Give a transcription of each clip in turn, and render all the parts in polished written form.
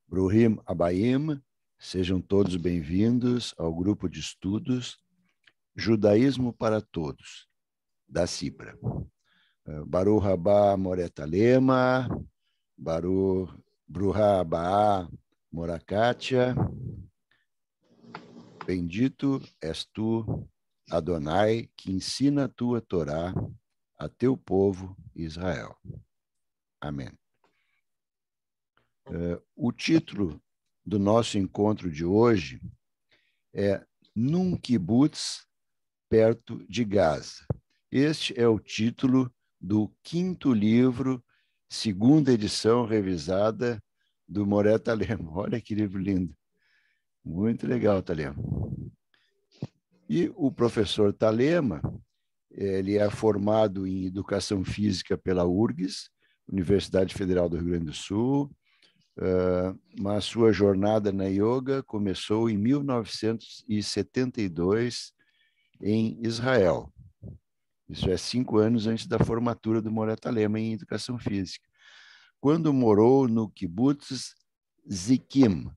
Bruhim Abayim, sejam todos bem-vindos ao grupo de estudos Judaísmo para Todos, da CIPRA. Baruch haba Moreta Lema, Bruha haba Morakatia, bendito és tu, Adonai, que ensina a tua Torá a teu povo Israel. Amém. O título do nosso encontro de hoje é Num Kibutz, perto de Gaza. Este é o título do 5º livro, 2ª edição revisada do Moré Talema. Olha que livro lindo. Muito legal, Talema. E o professor Talema, ele é formado em Educação Física pela URGS, Universidade Federal do Rio Grande do Sul, mas sua jornada na yoga começou em 1972 em Israel. Isso é 5 anos antes da formatura do Moré Talema em Educação Física, quando morou no Kibbutz Zikim,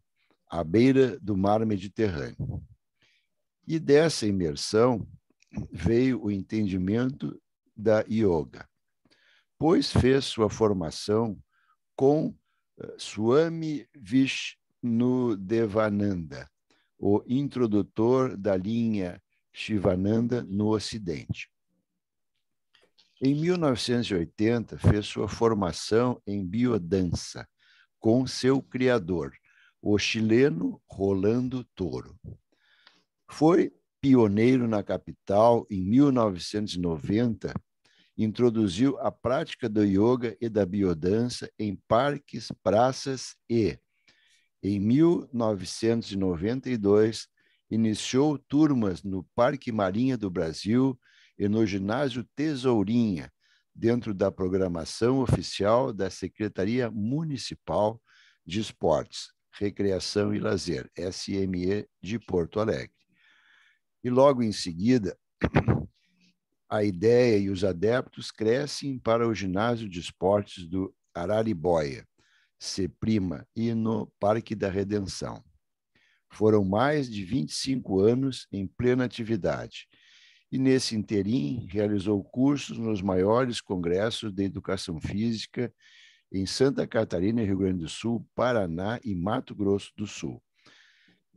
à beira do mar Mediterrâneo. E dessa imersão veio o entendimento da yoga, pois fez sua formação com Swami Vishnudevananda, o introdutor da linha Shivananda no Ocidente. Em 1980, fez sua formação em biodança com seu criador, o chileno Rolando Toro. Foi pioneiro na capital em 1990, introduziu a prática do yoga e da biodança em parques, praças e, em 1992, iniciou turmas no Parque Marinha do Brasil e no Ginásio Tesourinha, dentro da programação oficial da Secretaria Municipal de Esportes, Recreação e Lazer, SME de Porto Alegre. E logo em seguida, a ideia e os adeptos crescem para o Ginásio de Esportes do Araribóia, CEPRIMA, e no Parque da Redenção. Foram mais de 25 anos em plena atividade, e nesse interim realizou cursos nos maiores congressos de educação física em Santa Catarina, Rio Grande do Sul, Paraná e Mato Grosso do Sul.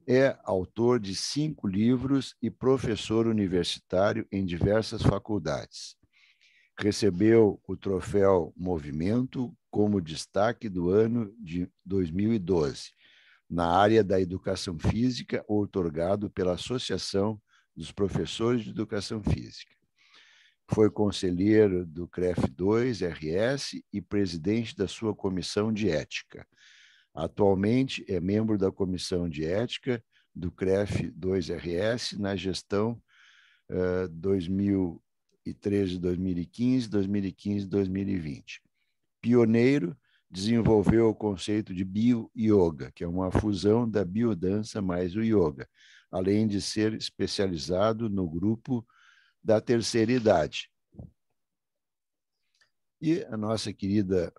É autor de 5 livros e professor universitário em diversas faculdades. Recebeu o troféu Movimento como destaque do ano de 2012, na área da educação física, outorgado pela Associação dos Professores de Educação Física. Foi conselheiro do CREF2-RS e presidente da sua comissão de ética. Atualmente é membro da comissão de ética do CREF2-RS na gestão 2013-2015, 2015-2020. Pioneiro, desenvolveu o conceito de bio-yoga, que é uma fusão da biodança mais o yoga, além de ser especializado no grupo da terceira idade. E a nossa querida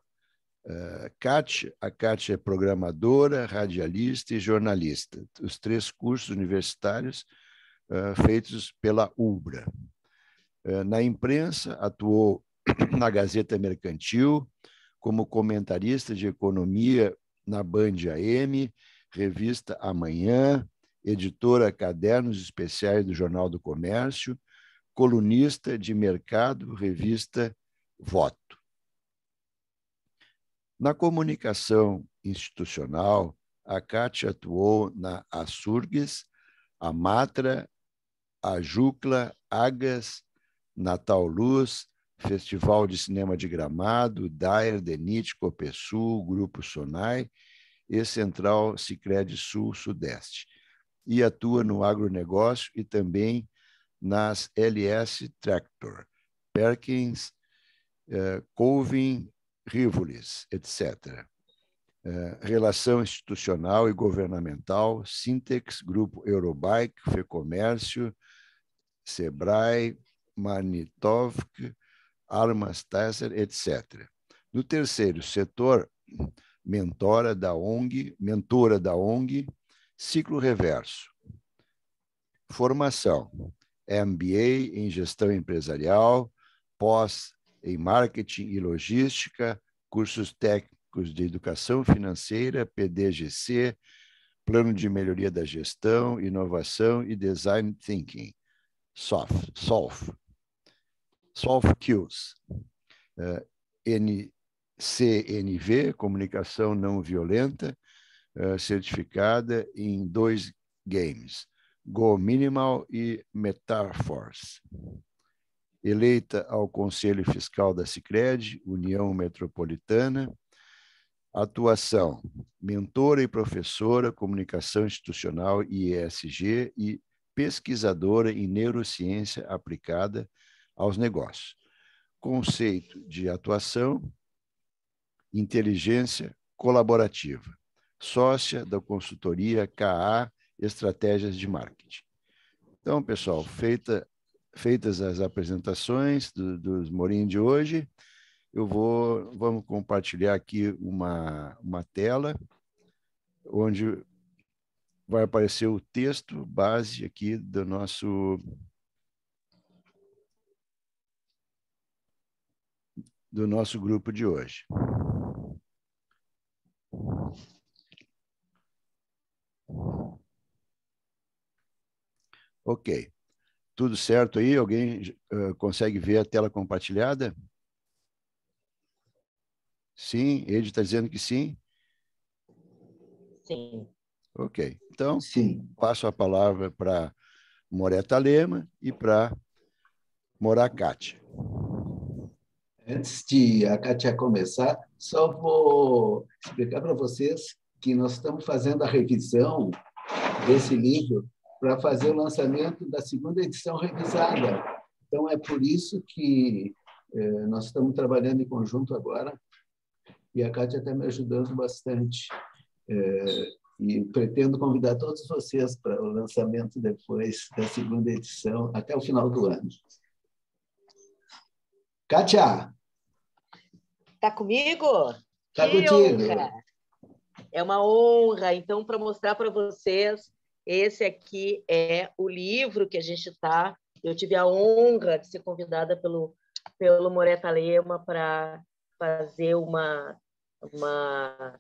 Kátia, a Kátia é programadora, radialista e jornalista, os 3 cursos universitários feitos pela UBRA. Na imprensa, atuou na Gazeta Mercantil, como comentarista de economia na Band AM, revista Amanhã, editora Cadernos Especiais do Jornal do Comércio, colunista de mercado, revista Voto. Na comunicação institucional, a Kátia atuou na Asurgues, a Matra, a Jucla, Agas, Natal Luz, Festival de Cinema de Gramado, Daer, DENIT, Copesul, Grupo Sonai e Central Sicredi Sul-Sudeste. E atua no agronegócio e também nas LS Tractor, Perkins, Colvin, Rivolis, etc. Relação institucional e governamental, Sintex, Grupo Eurobike, Fecomércio, Sebrae, Manitovk, Armas Tasser, etc. No terceiro setor, mentora da ONG Ciclo Reverso. Formação: MBA em Gestão Empresarial, pós em Marketing e Logística, cursos técnicos de Educação Financeira, PDGC, Plano de Melhoria da Gestão, Inovação e Design Thinking, SOLF Skills, CNV, Comunicação Não Violenta, certificada em 2 games, Go Minimal e Metaforce. Eleita ao Conselho Fiscal da Sicredi, União Metropolitana. Atuação: mentora e professora, comunicação institucional e ESG e pesquisadora em neurociência aplicada aos negócios. Conceito de atuação: inteligência colaborativa. Sócia da consultoria KA Estratégias de Marketing. Então, pessoal, feitas as apresentações dos Morim de hoje, vamos compartilhar aqui uma tela onde vai aparecer o texto base aqui do nosso grupo de hoje. Ok. Tudo certo aí? Alguém consegue ver a tela compartilhada? Sim, ele está dizendo que sim? Sim. Ok. Então, sim. Passo a palavra para Moreta Lema e para Moracate. Antes de a Kátia começar, só vou explicar para vocês que nós estamos fazendo a revisão desse livro para fazer o lançamento da segunda edição revisada. Então, é por isso que nós estamos trabalhando em conjunto agora, e a Kátia está me ajudando bastante. E pretendo convidar todos vocês para o lançamento depois da segunda edição, até o final do ano. Kátia! Está comigo? Está contigo. Honra. É uma honra. Então, para mostrar para vocês, esse aqui é o livro que a gente está. Eu tive a honra de ser convidada pelo Moreta Lema para fazer uma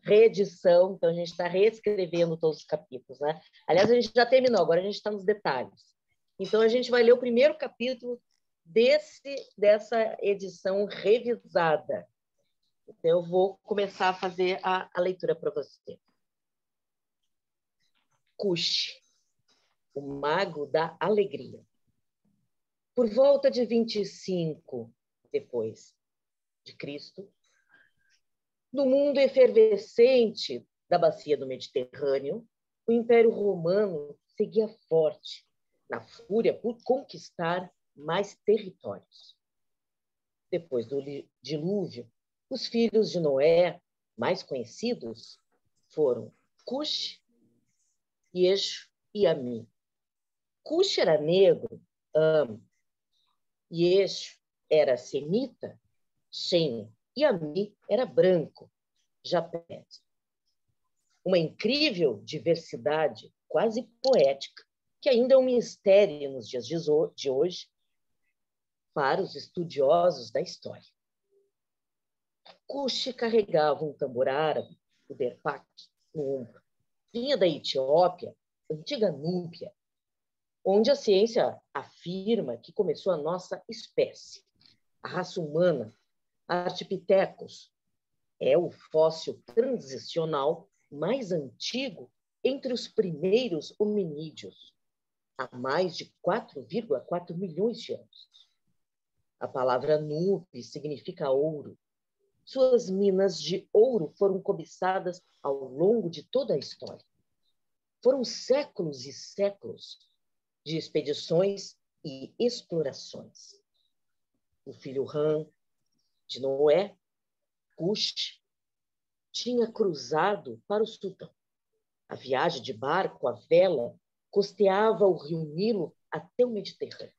reedição. Então, a gente está reescrevendo todos os capítulos, né? Aliás, a gente já terminou, agora a gente está nos detalhes. Então, a gente vai ler o primeiro capítulo dessa edição revisada. Então, eu vou começar a fazer a leitura para você. Cush, o mago da alegria. Por volta de 25 depois de Cristo, no mundo efervescente da bacia do Mediterrâneo, o Império Romano seguia forte na fúria por conquistar mais territórios. Depois do dilúvio, os filhos de Noé, mais conhecidos, foram Cush, Yeshu e Ami. Cush era negro, Yeshu era semita, Shem, e Ami era branco, Japed. Uma incrível diversidade, quase poética, que ainda é um mistério nos dias de hoje para os estudiosos da história. Cush carregava um tambor árabe, o derpak, no ombro. Vinha da Etiópia, antiga Núbia, onde a ciência afirma que começou a nossa espécie. A raça humana, Artipithecus, é o fóssil transicional mais antigo entre os primeiros hominídeos, há mais de 4,4 milhões de anos. A palavra Nubi significa ouro. Suas minas de ouro foram cobiçadas ao longo de toda a história. Foram séculos e séculos de expedições e explorações. O filho Ram de Noé, Cush, tinha cruzado para o Sudão. A viagem de barco à vela costeava o rio Nilo até o Mediterrâneo,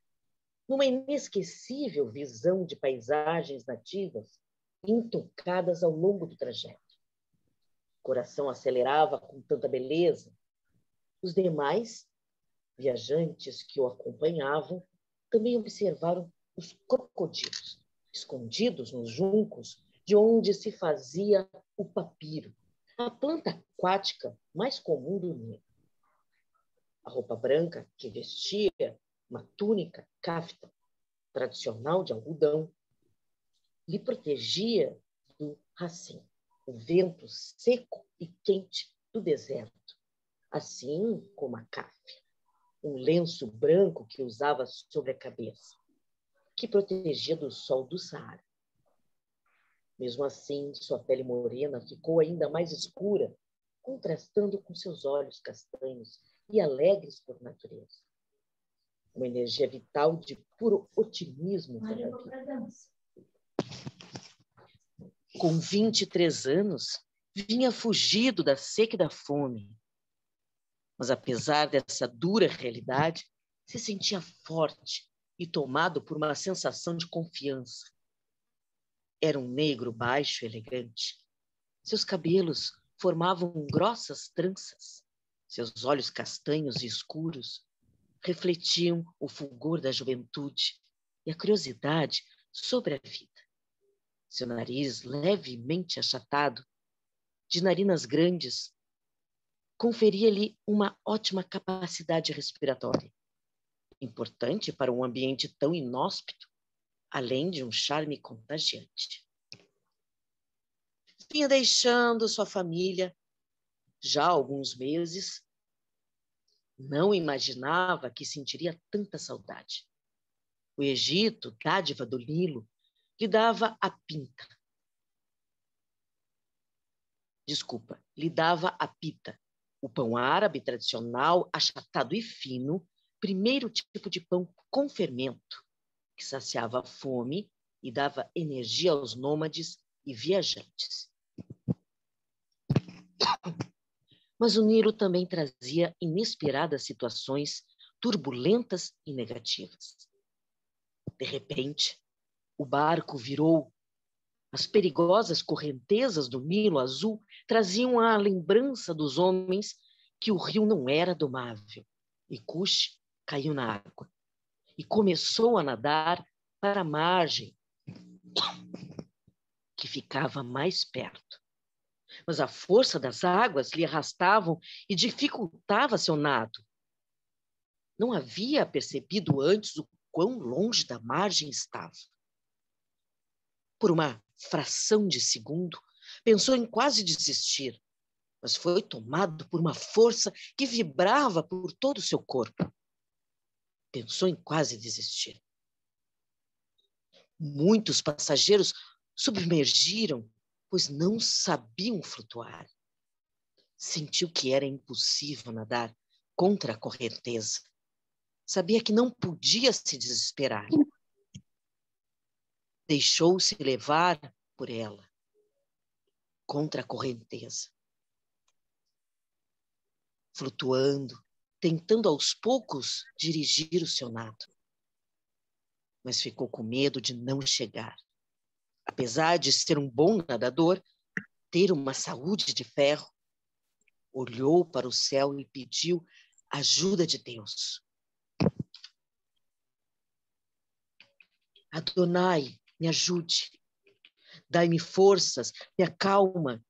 numa inesquecível visão de paisagens nativas intocadas ao longo do trajeto. coração acelerava com tanta beleza. Os demais viajantes que o acompanhavam também observaram os crocodilos, escondidos nos juncos, de onde se fazia o papiro, a planta aquática mais comum do Nilo. A roupa branca que vestia, uma túnica cafta, tradicional de algodão, lhe protegia do racim, o vento seco e quente do deserto, assim como a cáfia, um lenço branco que usava sobre a cabeça, que protegia do sol do Saara. Mesmo assim, sua pele morena ficou ainda mais escura, contrastando com seus olhos castanhos e alegres por natureza. Uma energia vital de puro otimismo pela vida. Com 23 anos, vinha fugido da seca e da fome. Mas, apesar dessa dura realidade, se sentia forte e tomado por uma sensação de confiança. Era um negro baixo e elegante. Seus cabelos formavam grossas tranças. Seus olhos castanhos e escuros refletiam o fulgor da juventude e a curiosidade sobre a vida. Seu nariz levemente achatado, de narinas grandes, conferia-lhe uma ótima capacidade respiratória, importante para um ambiente tão inóspito, além de um charme contagiante. Vinha deixando sua família já há alguns meses. Não imaginava que sentiria tanta saudade. O Egito, dádiva do Nilo, lhe dava a pinta. Lhe dava a pita, o pão árabe tradicional, achatado e fino, primeiro tipo de pão com fermento, que saciava a fome e dava energia aos nômades e viajantes. Mas o Nilo também trazia inesperadas situações turbulentas e negativas. De repente, o barco virou. As perigosas correntezas do Nilo Azul traziam a lembrança dos homens que o rio não era domável. E Cush caiu na água e começou a nadar para a margem, que ficava mais perto. Mas a força das águas lhe arrastavam e dificultava seu nado. Não havia percebido antes o quão longe da margem estava. Por uma fração de segundo, pensou em quase desistir, mas foi tomado por uma força que vibrava por todo o seu corpo. Pensou em quase desistir. Muitos passageiros submergiram, pois não sabiam flutuar. Sentiu que era impossível nadar contra a correnteza. Sabia que não podia se desesperar. Deixou-se levar por ela, contra a correnteza. Flutuando, tentando aos poucos dirigir o seu nado. Mas ficou com medo de não chegar. Apesar de ser um bom nadador, ter uma saúde de ferro, olhou para o céu e pediu ajuda de Deus. Adonai, me ajude. Dai-me forças, me acalma,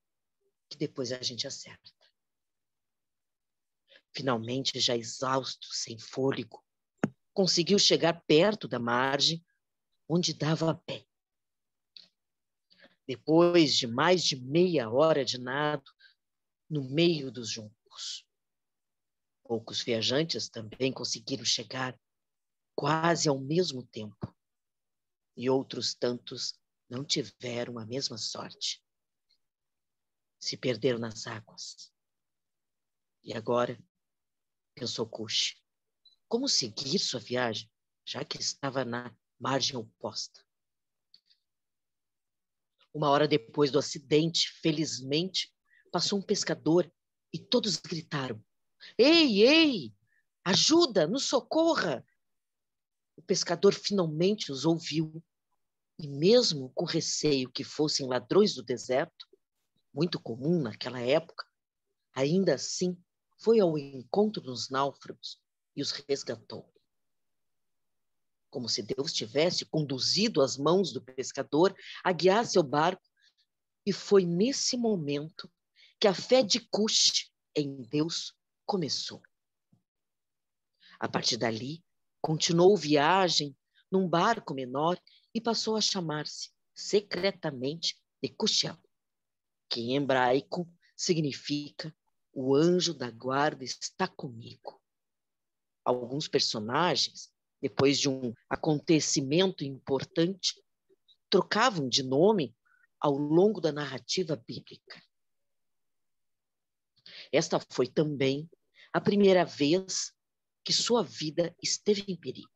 que depois a gente acerta. Finalmente, já exausto, sem fôlego, conseguiu chegar perto da margem, onde dava a pé. Depois de mais de meia hora de nado, no meio dos juncos. Poucos viajantes também conseguiram chegar quase ao mesmo tempo. E outros tantos não tiveram a mesma sorte. Se perderam nas águas. E agora, pensou Cush, como seguir sua viagem, já que estava na margem oposta? Uma hora depois do acidente, felizmente, passou um pescador e todos gritaram: Ei, ei! Ajuda, nos socorra! O pescador finalmente os ouviu e, mesmo com receio que fossem ladrões do deserto, muito comum naquela época, ainda assim foi ao encontro dos náufragos e os resgatou. Como se Deus tivesse conduzido as mãos do pescador a guiar seu barco, e foi nesse momento que a fé de Cush em Deus começou. A partir dali, continuou viagem num barco menor e passou a chamar-se secretamente de Cushel, que em hebraico significa o anjo da guarda está comigo. Alguns personagens, depois de um acontecimento importante, trocavam de nome ao longo da narrativa bíblica. Esta foi também a primeira vez que sua vida esteve em perigo.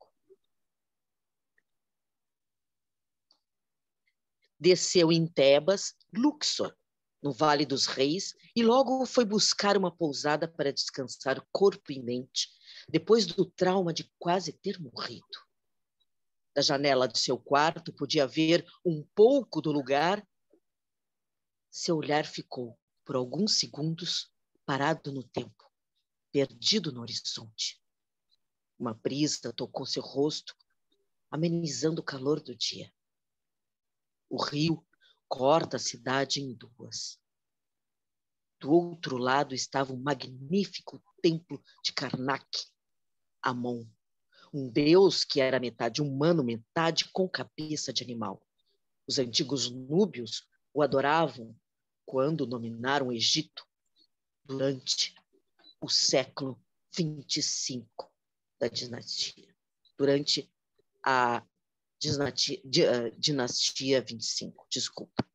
Desceu em Tebas, Luxor, no Vale dos Reis, e logo foi buscar uma pousada para descansar corpo e mente, depois do trauma de quase ter morrido. Da janela de seu quarto podia ver um pouco do lugar. Seu olhar ficou, por alguns segundos, parado no tempo, perdido no horizonte. Uma brisa tocou seu rosto, amenizando o calor do dia. O rio corta a cidade em duas. Do outro lado estava um magnífico templo de Karnak, Amon, um deus que era metade humano, metade com cabeça de animal. Os antigos núbios o adoravam quando dominaram o Egito durante o século 25 da dinastia, durante a dinastia 25, desculpa.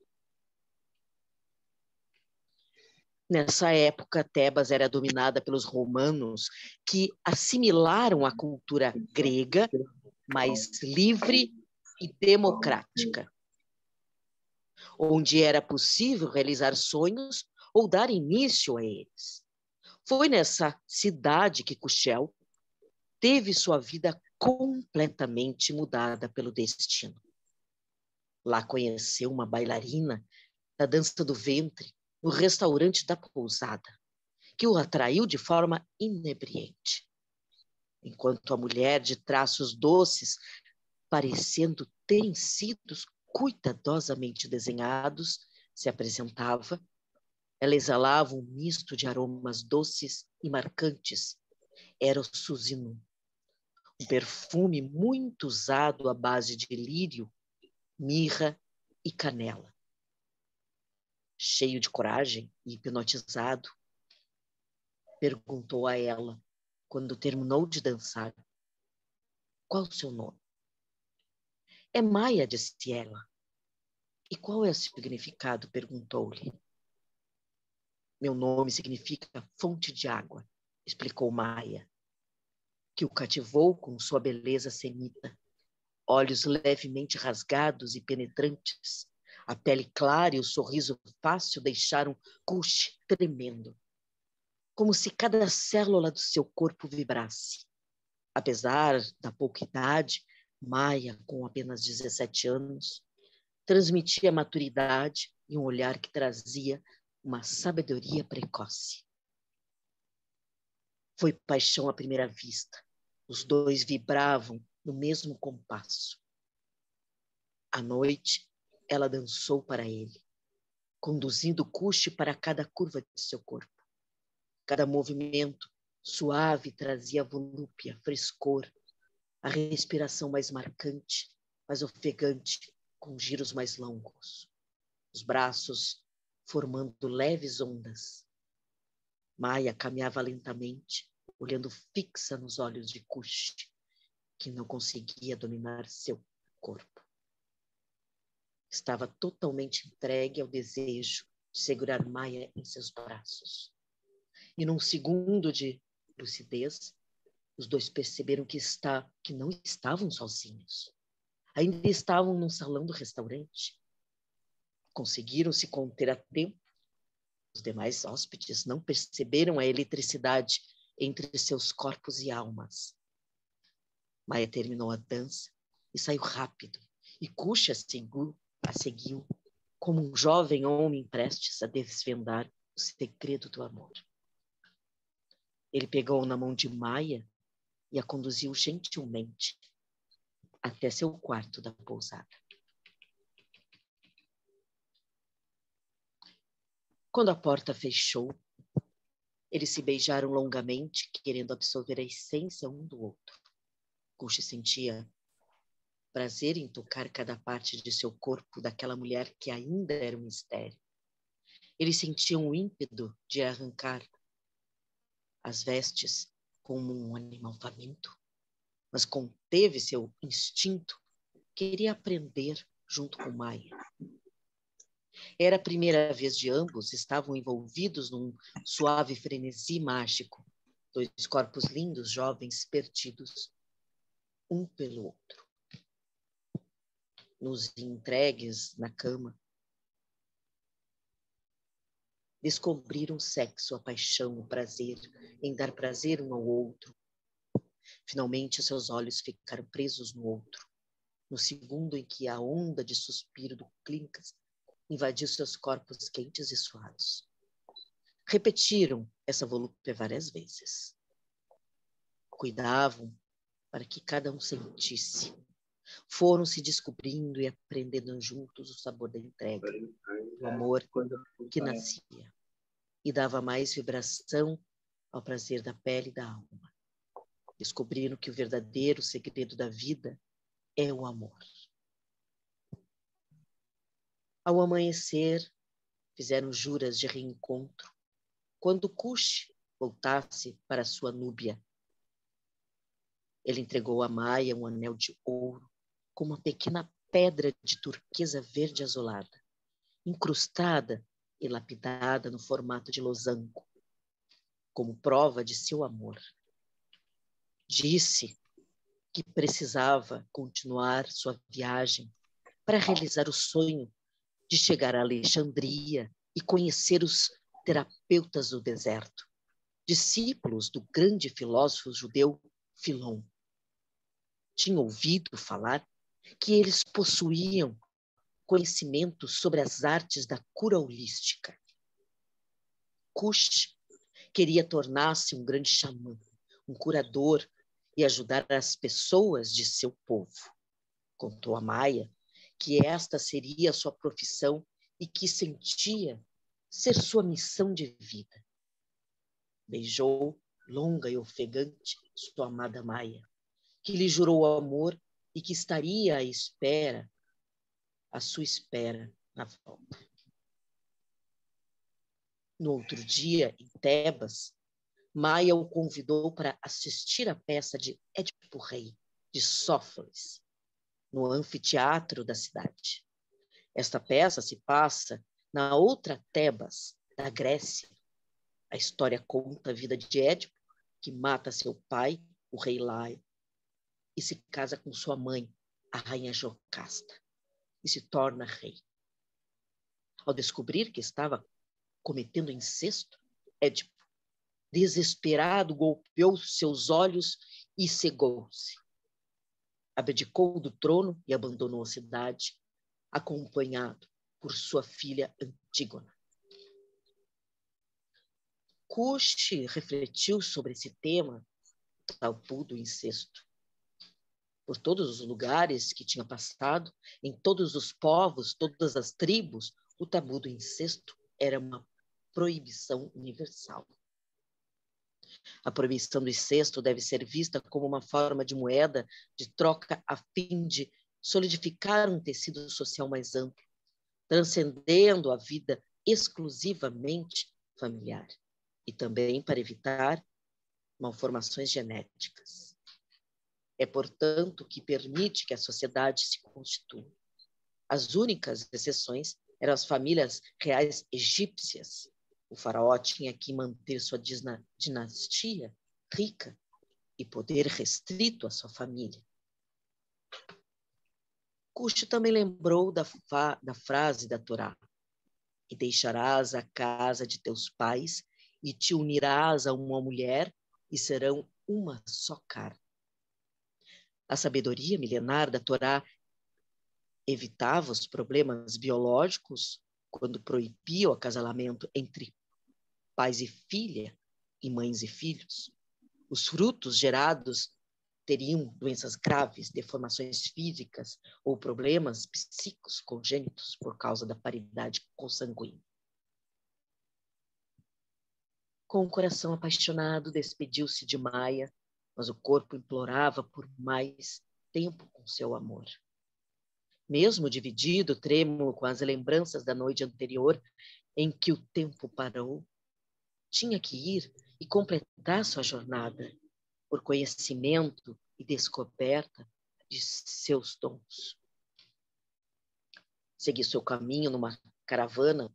Nessa época, Tebas era dominada pelos romanos, que assimilaram a cultura grega, mais livre e democrática, onde era possível realizar sonhos ou dar início a eles. Foi nessa cidade que Cushel teve sua vida completamente mudada pelo destino. Lá conheceu uma bailarina da dança do ventre no restaurante da pousada, que o atraiu de forma inebriante. Enquanto a mulher de traços doces, parecendo terem sido cuidadosamente desenhados, se apresentava, ela exalava um misto de aromas doces e marcantes. Era o Suzinu, um perfume muito usado à base de lírio, mirra e canela. Cheio de coragem e hipnotizado, perguntou a ela, quando terminou de dançar: qual o seu nome? É Maia, disse ela. E qual é o significado? Perguntou-lhe. Meu nome significa fonte de água, explicou Maia, que o cativou com sua beleza semita, olhos levemente rasgados e penetrantes, a pele clara e o sorriso fácil deixaram Cush tremendo, como se cada célula do seu corpo vibrasse. Apesar da pouca idade, Maia, com apenas 17 anos, transmitia maturidade e um olhar que trazia uma sabedoria precoce. Foi paixão à primeira vista. Os dois vibravam no mesmo compasso. À noite, ela dançou para ele, conduzindo Cush para cada curva de seu corpo. Cada movimento suave trazia volúpia, frescor, a respiração mais marcante, mais ofegante, com giros mais longos. Os braços formando leves ondas. Maia caminhava lentamente, olhando fixa nos olhos de Cush, que não conseguia dominar seu corpo. Estava totalmente entregue ao desejo de segurar Maia em seus braços. E num segundo de lucidez, os dois perceberam que não estavam sozinhos. Ainda estavam num salão do restaurante. Conseguiram se conter a tempo. Os demais hóspedes não perceberam a eletricidade entre seus corpos e almas. Maia terminou a dança e saiu rápido, e Cush a seguiu como um jovem homem prestes a desvendar o segredo do amor. Ele pegou na mão de Maia e a conduziu gentilmente até seu quarto da pousada. Quando a porta fechou, eles se beijaram longamente, querendo absorver a essência um do outro. Cuxi sentia prazer em tocar cada parte de seu corpo daquela mulher que ainda era um mistério. Ele sentia um ímpeto de arrancar as vestes como um animal faminto, mas conteve seu instinto, queria aprender junto com Maia. Era a primeira vez de ambos, estavam envolvidos num suave frenesi mágico, dois corpos lindos, jovens, perdidos, um pelo outro. Nos entregues na cama, descobriram o sexo, a paixão, o prazer em dar prazer um ao outro. Finalmente, seus olhos ficaram presos no outro, no segundo em que a onda de suspiro do clínicas invadiu seus corpos quentes e suados. Repetiram essa volúpia várias vezes. Cuidavam para que cada um sentisse. Foram se descobrindo e aprendendo juntos o sabor da entrega, o amor que nascia e dava mais vibração ao prazer da pele e da alma. Descobriram que o verdadeiro segredo da vida é o amor. Ao amanhecer, fizeram juras de reencontro, quando Cuxi voltasse para sua núbia. Ele entregou a Maia um anel de ouro com uma pequena pedra de turquesa verde azulada, incrustada e lapidada no formato de losango, como prova de seu amor. Disse que precisava continuar sua viagem para realizar o sonho de chegar a Alexandria e conhecer os terapeutas do deserto, discípulos do grande filósofo judeu Filon. Tinha ouvido falar que eles possuíam conhecimento sobre as artes da cura holística. Cuxi queria tornar-se um grande xamã, um curador e ajudar as pessoas de seu povo. Contou a Maia que esta seria a sua profissão e que sentia ser sua missão de vida. Beijou, longa e ofegante, sua amada Maia, que lhe jurou amor e que estaria à sua espera na volta. No outro dia, em Tebas, Maia o convidou para assistir à peça de Édipo Rei, de Sófocles, no anfiteatro da cidade. Esta peça se passa na outra Tebas, da Grécia. A história conta a vida de Édipo, que mata seu pai, o rei Laio, e se casa com sua mãe, a rainha Jocasta, e se torna rei. Ao descobrir que estava cometendo incesto, Édipo, desesperado, golpeou seus olhos e cegou-se. Abdicou do trono e abandonou a cidade, acompanhado por sua filha Antígona. Cuxi refletiu sobre esse tema, o tabu do incesto. Por todos os lugares que tinha passado, em todos os povos, todas as tribos, o tabu do incesto era uma proibição universal. A proibição do incesto deve ser vista como uma forma de moeda de troca a fim de solidificar um tecido social mais amplo, transcendendo a vida exclusivamente familiar, e também para evitar malformações genéticas. É, portanto, que permite que a sociedade se constitua. As únicas exceções eram as famílias reais egípcias. O faraó tinha que manter sua dinastia rica e poder restrito à sua família. Cuxi também lembrou da frase da Torá: e deixarás a casa de teus pais e te unirás a uma mulher e serão uma só carne. A sabedoria milenar da Torá evitava os problemas biológicos quando proibia o acasalamento entre pais e filha e mães e filhos. Os frutos gerados teriam doenças graves, deformações físicas ou problemas psíquicos congênitos por causa da paridade consanguínea. Com o coração apaixonado, despediu-se de Maia, mas o corpo implorava por mais tempo com seu amor. Mesmo dividido, trêmulo com as lembranças da noite anterior em que o tempo parou, tinha que ir e completar sua jornada por conhecimento e descoberta de seus dons. Segui seu caminho numa caravana,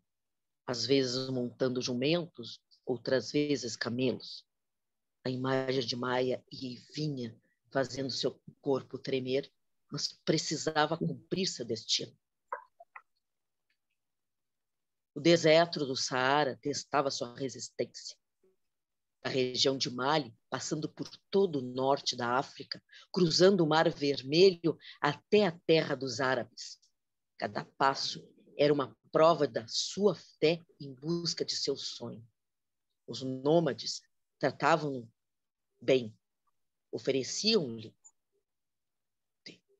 às vezes montando jumentos, outras vezes camelos. A imagem de Maia ia e vinha, fazendo seu corpo tremer, mas precisava cumprir seu destino. O deserto do Saara testava sua resistência. A região de Mali, passando por todo o norte da África, cruzando o Mar Vermelho até a terra dos árabes. Cada passo era uma prova da sua fé em busca de seu sonho. Os nômades tratavam-no bem, ofereciam-lhe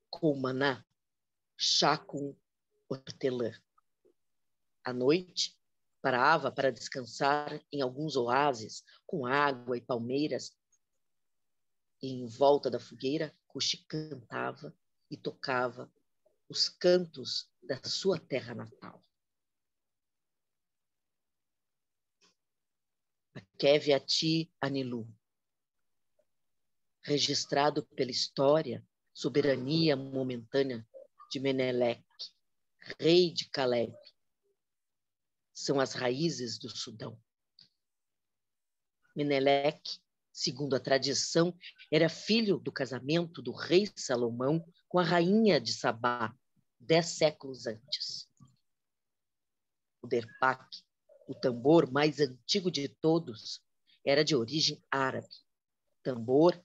com maná, chá com hortelã. À noite, parava para descansar em alguns oásis com água e palmeiras, e em volta da fogueira, Cuxi cantava e tocava os cantos da sua terra natal. Akeviati Anilu, registrado pela história, soberania momentânea de Menelik, rei de Caleb, são as raízes do Sudão. Menelik, segundo a tradição, era filho do casamento do rei Salomão com a rainha de Sabá, 10 séculos antes. O derpak, o tambor mais antigo de todos, era de origem árabe. Tambor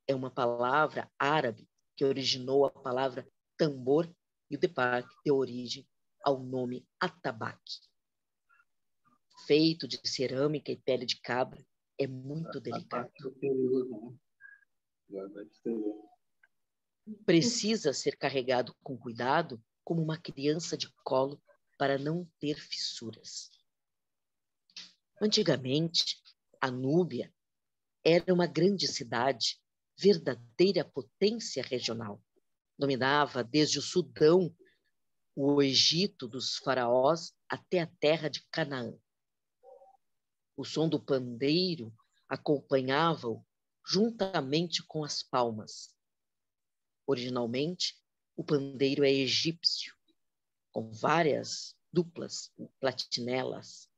é uma palavra árabe que originou a palavra tambor, e o derpak deu origem ao nome atabaque. Feito de cerâmica e pele de cabra, é muito delicado. Precisa ser carregado com cuidado, como uma criança de colo, para não ter fissuras. Antigamente, a Núbia era uma grande cidade, verdadeira potência regional. Dominava desde o Sudão, o Egito dos faraós, até a terra de Canaã. O som do pandeiro acompanhava-o juntamente com as palmas. Originalmente, o pandeiro é egípcio, com várias duplas platinelas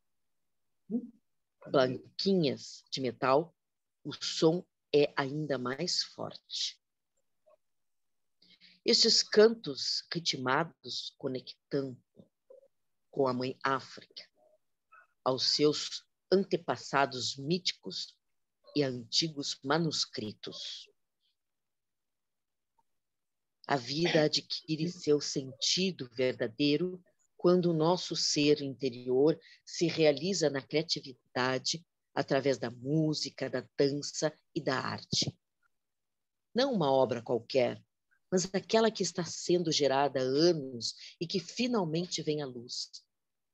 branquinhas de metal. O som é ainda mais forte. Estes cantos ritmados conectando com a mãe África, aos seus antepassados míticos e antigos manuscritos. A vida adquire seu sentido verdadeiro quando o nosso ser interior se realiza na criatividade através da música, da dança e da arte. Não uma obra qualquer, mas aquela que está sendo gerada há anos e que finalmente vem à luz,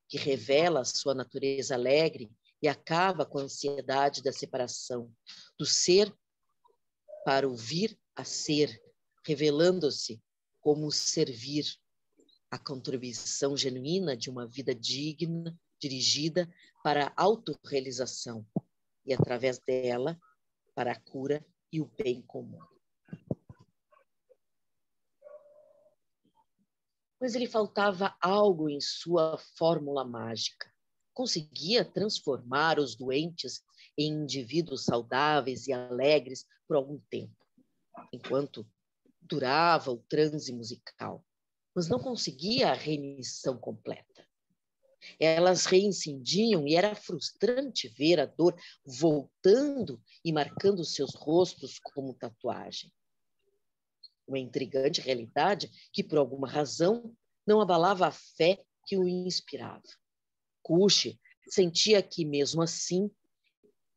que revela a sua natureza alegre e acaba com a ansiedade da separação, do ser para o vir a ser, revelando-se como servir, a contribuição genuína de uma vida digna, dirigida para a autorrealização e, através dela, para a cura e o bem comum. Mas lhe faltava algo em sua fórmula mágica. Conseguia transformar os doentes em indivíduos saudáveis e alegres por algum tempo, enquanto durava o transe musical, mas não conseguia a remissão completa. Elas reincindiam e era frustrante ver a dor voltando e marcando seus rostos como tatuagem. uma intrigante realidade que, por alguma razão, não abalava a fé que o inspirava. Cuxi sentia que, mesmo assim,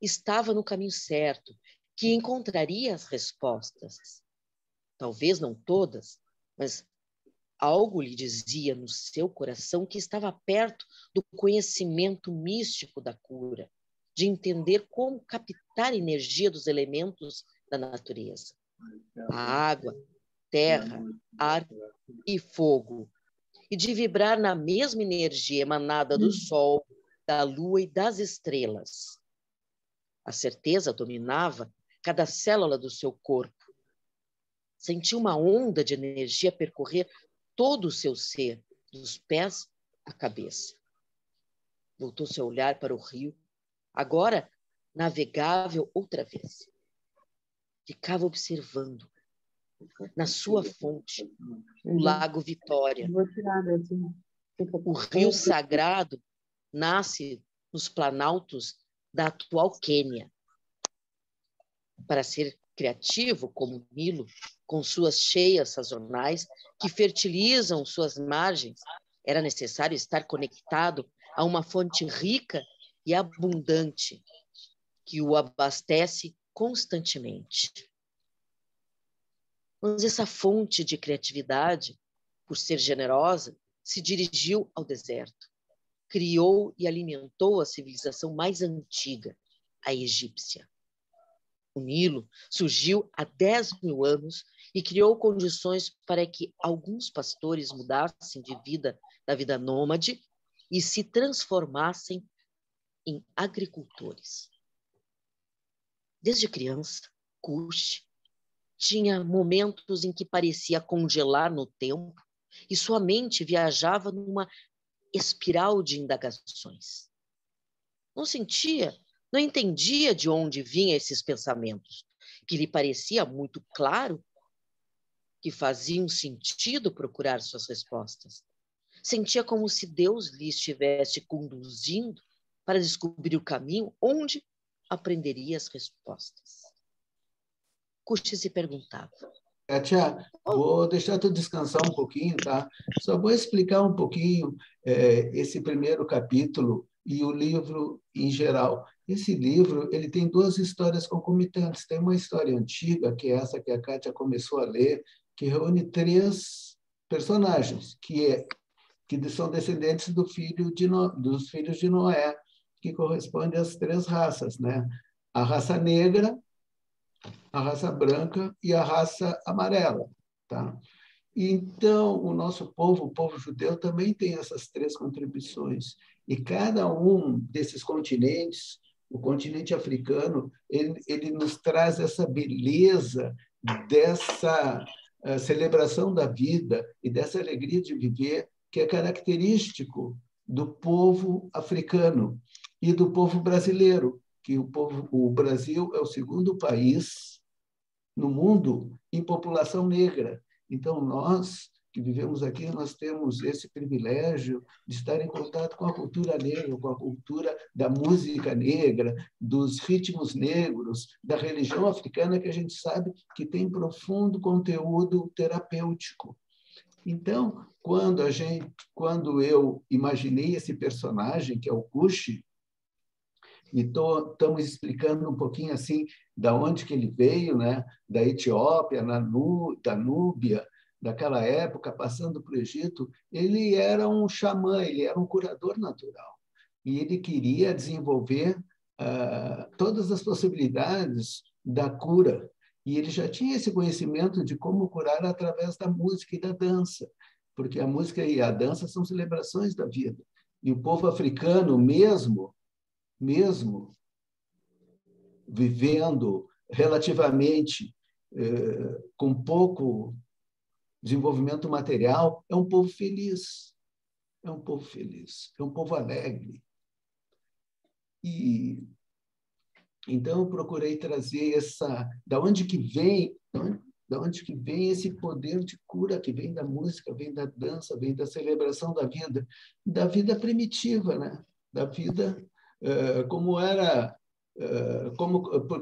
estava no caminho certo, que encontraria as respostas. Talvez não todas, mas algo lhe dizia no seu coração que estava perto do conhecimento místico da cura, de entender como captar a energia dos elementos da natureza. A água, terra, ar e fogo, e de vibrar na mesma energia emanada do sol, da lua e das estrelas. A certeza dominava cada célula do seu corpo. Sentiu uma onda de energia percorrer todo o seu ser, dos pés à cabeça. Voltou seu olhar para o rio, agora navegável outra vez. Ficava observando, na sua fonte, o Lago Vitória. O rio sagrado nasce nos planaltos da atual Quênia. Para ser criativo como o Nilo, com suas cheias sazonais que fertilizam suas margens, era necessário estar conectado a uma fonte rica e abundante que o abastece constantemente. Mas essa fonte de criatividade, por ser generosa, se dirigiu ao deserto. Criou e alimentou a civilização mais antiga, a egípcia. O Nilo surgiu há 10.000 anos e criou condições para que alguns pastores mudassem de vida, da vida nômade, e se transformassem em agricultores. Desde criança, Cuxi tinha momentos em que parecia congelar no tempo e sua mente viajava numa espiral de indagações. Não entendia de onde vinham esses pensamentos, que lhe parecia muito claro que faziam sentido procurar suas respostas. Sentia como se Deus lhe estivesse conduzindo para descobrir o caminho onde aprenderia as respostas. Cuxi se perguntava. Kátia, vou deixar tu descansar um pouquinho, tá? Só vou explicar um pouquinho esse primeiro capítulo e o livro em geral. Esse livro ele tem duas histórias concomitantes. Tem uma história antiga, que é essa que a Kátia começou a ler, que reúne 3 personagens, que são descendentes dos filhos de Noé, que corresponde às 3 raças, né? A raça negra, a raça branca e a raça amarela, tá? Então, o nosso povo, o povo judeu, também tem essas 3 contribuições. E cada um desses continentes, o continente africano, ele nos traz essa beleza dessa celebração da vida e dessa alegria de viver que é característico do povo africano e do povo brasileiro, que o Brasil é o 2º país no mundo em população negra. Então, nós que vivemos aqui, nós temos esse privilégio de estar em contato com a cultura negra, com a cultura da música negra, dos ritmos negros, da religião africana, que a gente sabe que tem profundo conteúdo terapêutico. Então, quando eu imaginei esse personagem, que é o Cuxi, e estamos explicando um pouquinho assim da onde que ele veio, né? Da Etiópia, da Núbia, daquela época, passando para o Egito. Ele era um xamã, ele era um curador natural. E ele queria desenvolver todas as possibilidades da cura. E ele já tinha esse conhecimento de como curar através da música e da dança, porque a música e a dança são celebrações da vida. E o povo africano, mesmo vivendo relativamente com pouco desenvolvimento material, é um povo feliz, é um povo alegre. E então eu procurei trazer da onde que vem esse poder de cura que vem da música, vem da dança, vem da celebração da vida primitiva, né? Da vida como era,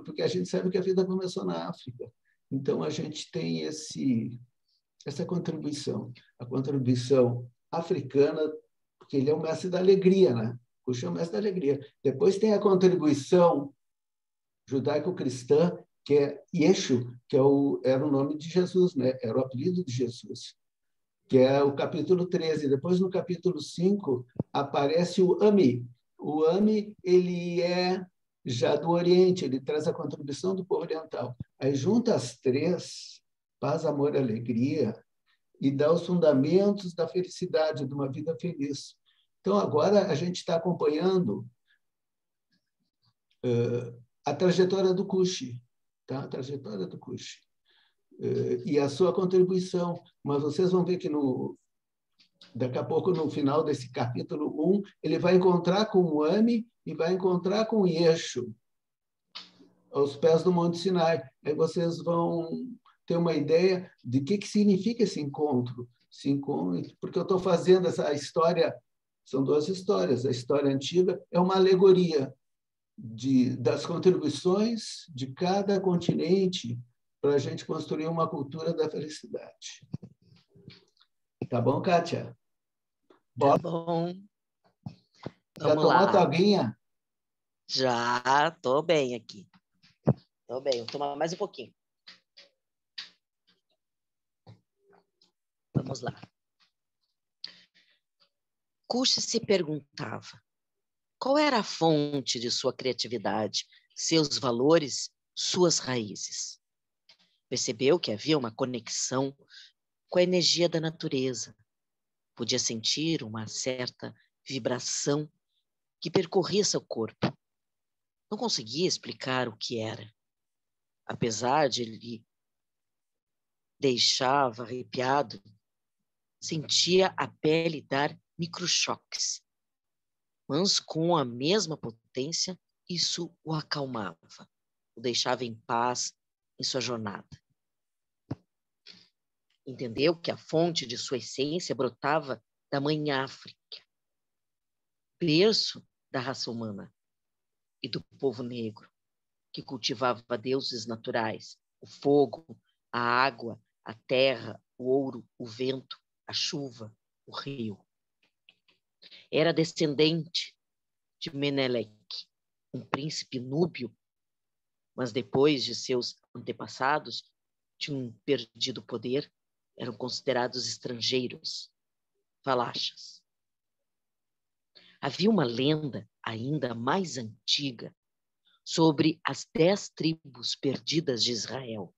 porque a gente sabe que a vida começou na África. Então, a gente tem essa contribuição. A contribuição africana, porque ele é o mestre da alegria, né? Cuxi é o mestre da alegria. Depois tem a contribuição judaico-cristã, que é Yeshu, que era o nome de Jesus, né? Era o apelido de Jesus, que é o capítulo 13. Depois, no capítulo 5, aparece o Ami. O Ami, ele é já do Oriente, ele traz a contribuição do povo oriental. Aí junta as três, paz, amor e alegria, e dá os fundamentos da felicidade, de uma vida feliz. Então, agora a gente está acompanhando a trajetória do Cuxi, tá? A trajetória do Cuxi. E a sua contribuição. Mas vocês vão ver que daqui a pouco, no final desse capítulo 1, ele vai encontrar com o Ami e vai encontrar com o Yeshu, aos pés do Monte Sinai. Aí vocês vão ter uma ideia de que significa esse encontro. Porque eu estou fazendo essa história, são duas histórias. A história antiga é uma alegoria das contribuições de cada continente para a gente construir uma cultura da felicidade. Tá bom, Kátia? Tá bom. Já tomou a tua aguinha? Já, tô bem aqui. Tô bem, vou tomar mais um pouquinho. Vamos lá. Cuxi se perguntava qual era a fonte de sua criatividade, seus valores, suas raízes. Percebeu que havia uma conexão com a energia da natureza. Podia sentir uma certa vibração que percorria seu corpo. Não conseguia explicar o que era. Apesar de lhe deixava arrepiado, sentia a pele dar microchoques. Mas com a mesma potência, isso o acalmava, o deixava em paz em sua jornada. Entendeu que a fonte de sua essência brotava da Mãe África, berço da raça humana e do povo negro, que cultivava deuses naturais, o fogo, a água, a terra, o ouro, o vento, a chuva, o rio. Era descendente de Meneleque, um príncipe núbio, mas depois de seus antepassados tinham perdido o poder, eram considerados estrangeiros, falachas. Havia uma lenda ainda mais antiga sobre as 10 tribos perdidas de Israel,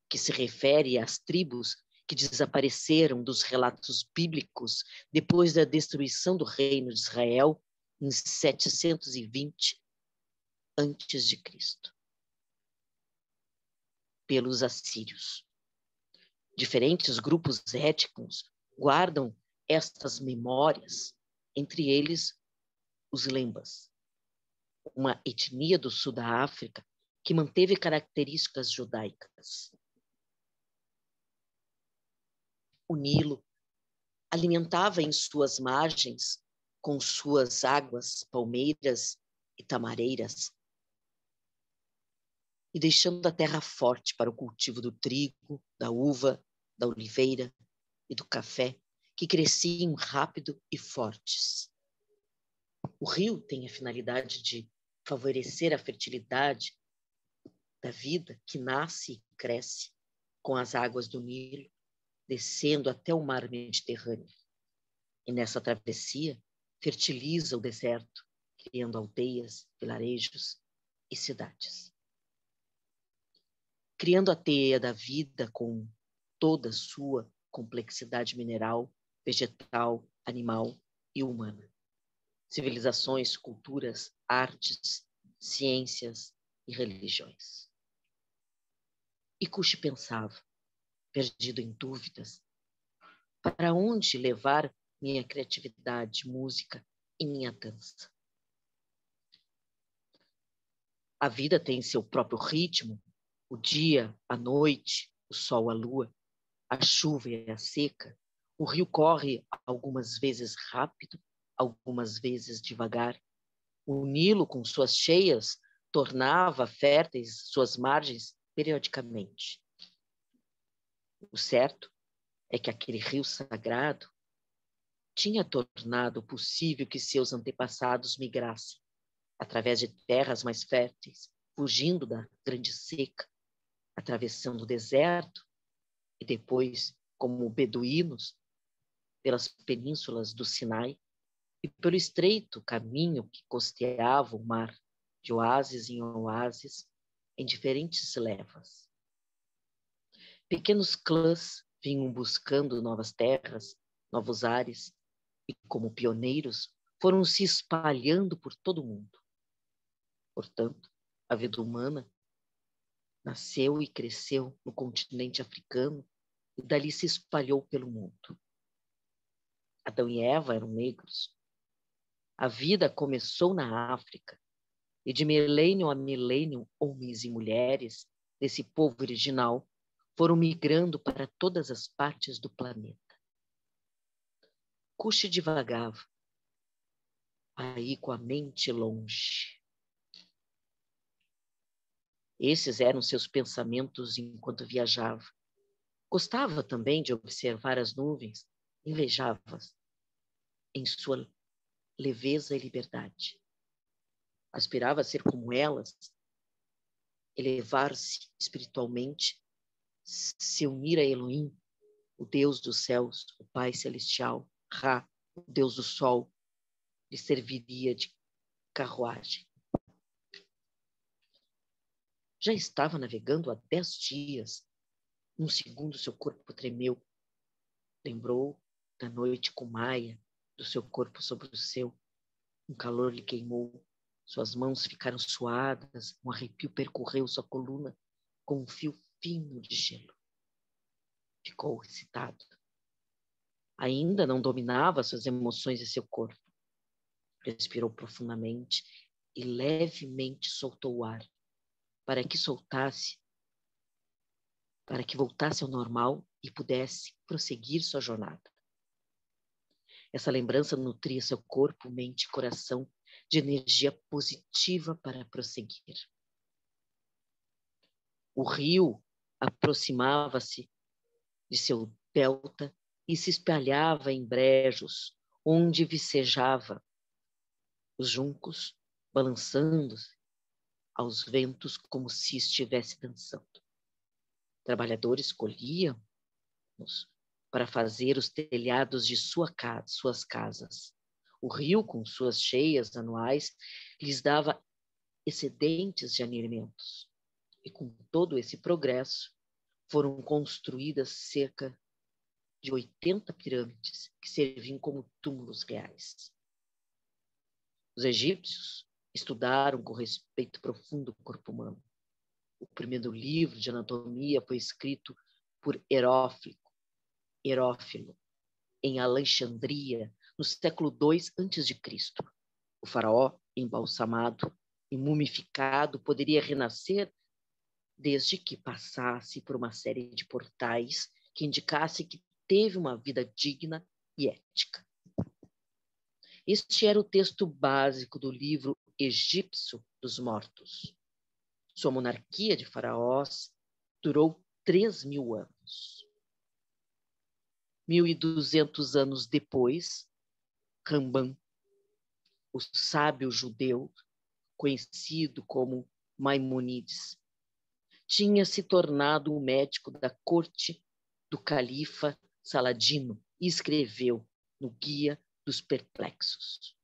que se refere às tribos que desapareceram dos relatos bíblicos depois da destruição do reino de Israel em 720 a.C., pelos assírios. Diferentes grupos étnicos guardam estas memórias, entre eles os Lembas, uma etnia do sul da África que manteve características judaicas. O Nilo alimentava em suas margens, com suas águas, palmeiras e tamareiras, e deixando a terra forte para o cultivo do trigo, da uva, da oliveira e do café, que cresciam rápido e fortes. O rio tem a finalidade de favorecer a fertilidade da vida que nasce e cresce com as águas do Nilo, descendo até o mar Mediterrâneo. E nessa travessia, fertiliza o deserto, criando aldeias, vilarejos e cidades. Criando a teia da vida com toda a sua complexidade mineral, vegetal, animal e humana. Civilizações, culturas, artes, ciências e religiões. E Cuxi pensava, perdido em dúvidas, para onde levar minha criatividade, música e minha dança? A vida tem seu próprio ritmo, o dia, a noite, o sol, a lua, a chuva e a seca. O rio corre algumas vezes rápido, algumas vezes devagar. O Nilo, com suas cheias, tornava férteis suas margens periodicamente. O certo é que aquele rio sagrado tinha tornado possível que seus antepassados migrassem através de terras mais férteis, fugindo da grande seca, atravessando o deserto e depois, como beduínos, pelas penínsulas do Sinai e pelo estreito caminho que costeava o mar, de oásis em oásis, em diferentes levas. Pequenos clãs vinham buscando novas terras, novos ares, e como pioneiros foram se espalhando por todo o mundo. Portanto, a vida humana nasceu e cresceu no continente africano e dali se espalhou pelo mundo. Adão e Eva eram negros. A vida começou na África e de milênio a milênio, homens e mulheres desse povo original foram migrando para todas as partes do planeta. Cuxi divagava, aí com a mente longe. Esses eram seus pensamentos enquanto viajava. Gostava também de observar as nuvens, invejava-as em sua leveza e liberdade. Aspirava a ser como elas, elevar-se espiritualmente, se unir a Elohim, o Deus dos céus, o Pai celestial, Ra, o Deus do sol, lhe serviria de carruagem. Já estava navegando há 10 dias. Num segundo, seu corpo tremeu. Lembrou da noite com Maia, do seu corpo sobre o seu. Um calor lhe queimou. Suas mãos ficaram suadas. Um arrepio percorreu sua coluna com um fio fino de gelo. Ficou excitado. Ainda não dominava suas emoções e seu corpo. Respirou profundamente e levemente soltou o ar, para que voltasse ao normal e pudesse prosseguir sua jornada. Essa lembrança nutria seu corpo, mente e coração de energia positiva para prosseguir. O rio aproximava-se de seu delta e se espalhava em brejos, onde vicejava, os juncos balançando-se aos ventos como se estivesse dançando. Trabalhadores colhiam-nos para fazer os telhados de suas casas. O rio, com suas cheias anuais, lhes dava excedentes de alimentos. E com todo esse progresso, foram construídas cerca de 80 pirâmides que serviam como túmulos reais. Os egípcios estudaram com respeito profundo o corpo humano. O primeiro livro de anatomia foi escrito por Herófilo, em Alexandria, no século II a.C. O faraó, embalsamado e mumificado, poderia renascer desde que passasse por uma série de portais que indicasse que teve uma vida digna e ética. Este era o texto básico do livro egípcio dos mortos. Sua monarquia de faraós durou 3.000 anos. 1.200 anos depois, Rambam, o sábio judeu, conhecido como Maimonides, tinha se tornado o médico da corte do califa Saladino e escreveu no Guia dos Perplexos.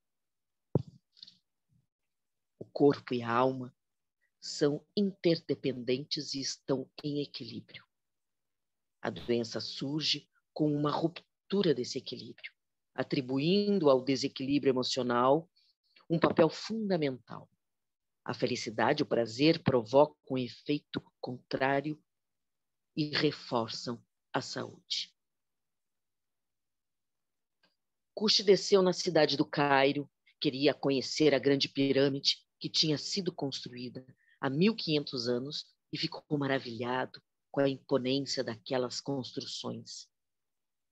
O corpo e a alma são interdependentes e estão em equilíbrio. A doença surge com uma ruptura desse equilíbrio, atribuindo ao desequilíbrio emocional um papel fundamental. A felicidade e o prazer provocam um efeito contrário e reforçam a saúde. Cuxi desceu na cidade do Cairo, queria conhecer a grande pirâmide que tinha sido construída há 1.500 anos e ficou maravilhado com a imponência daquelas construções.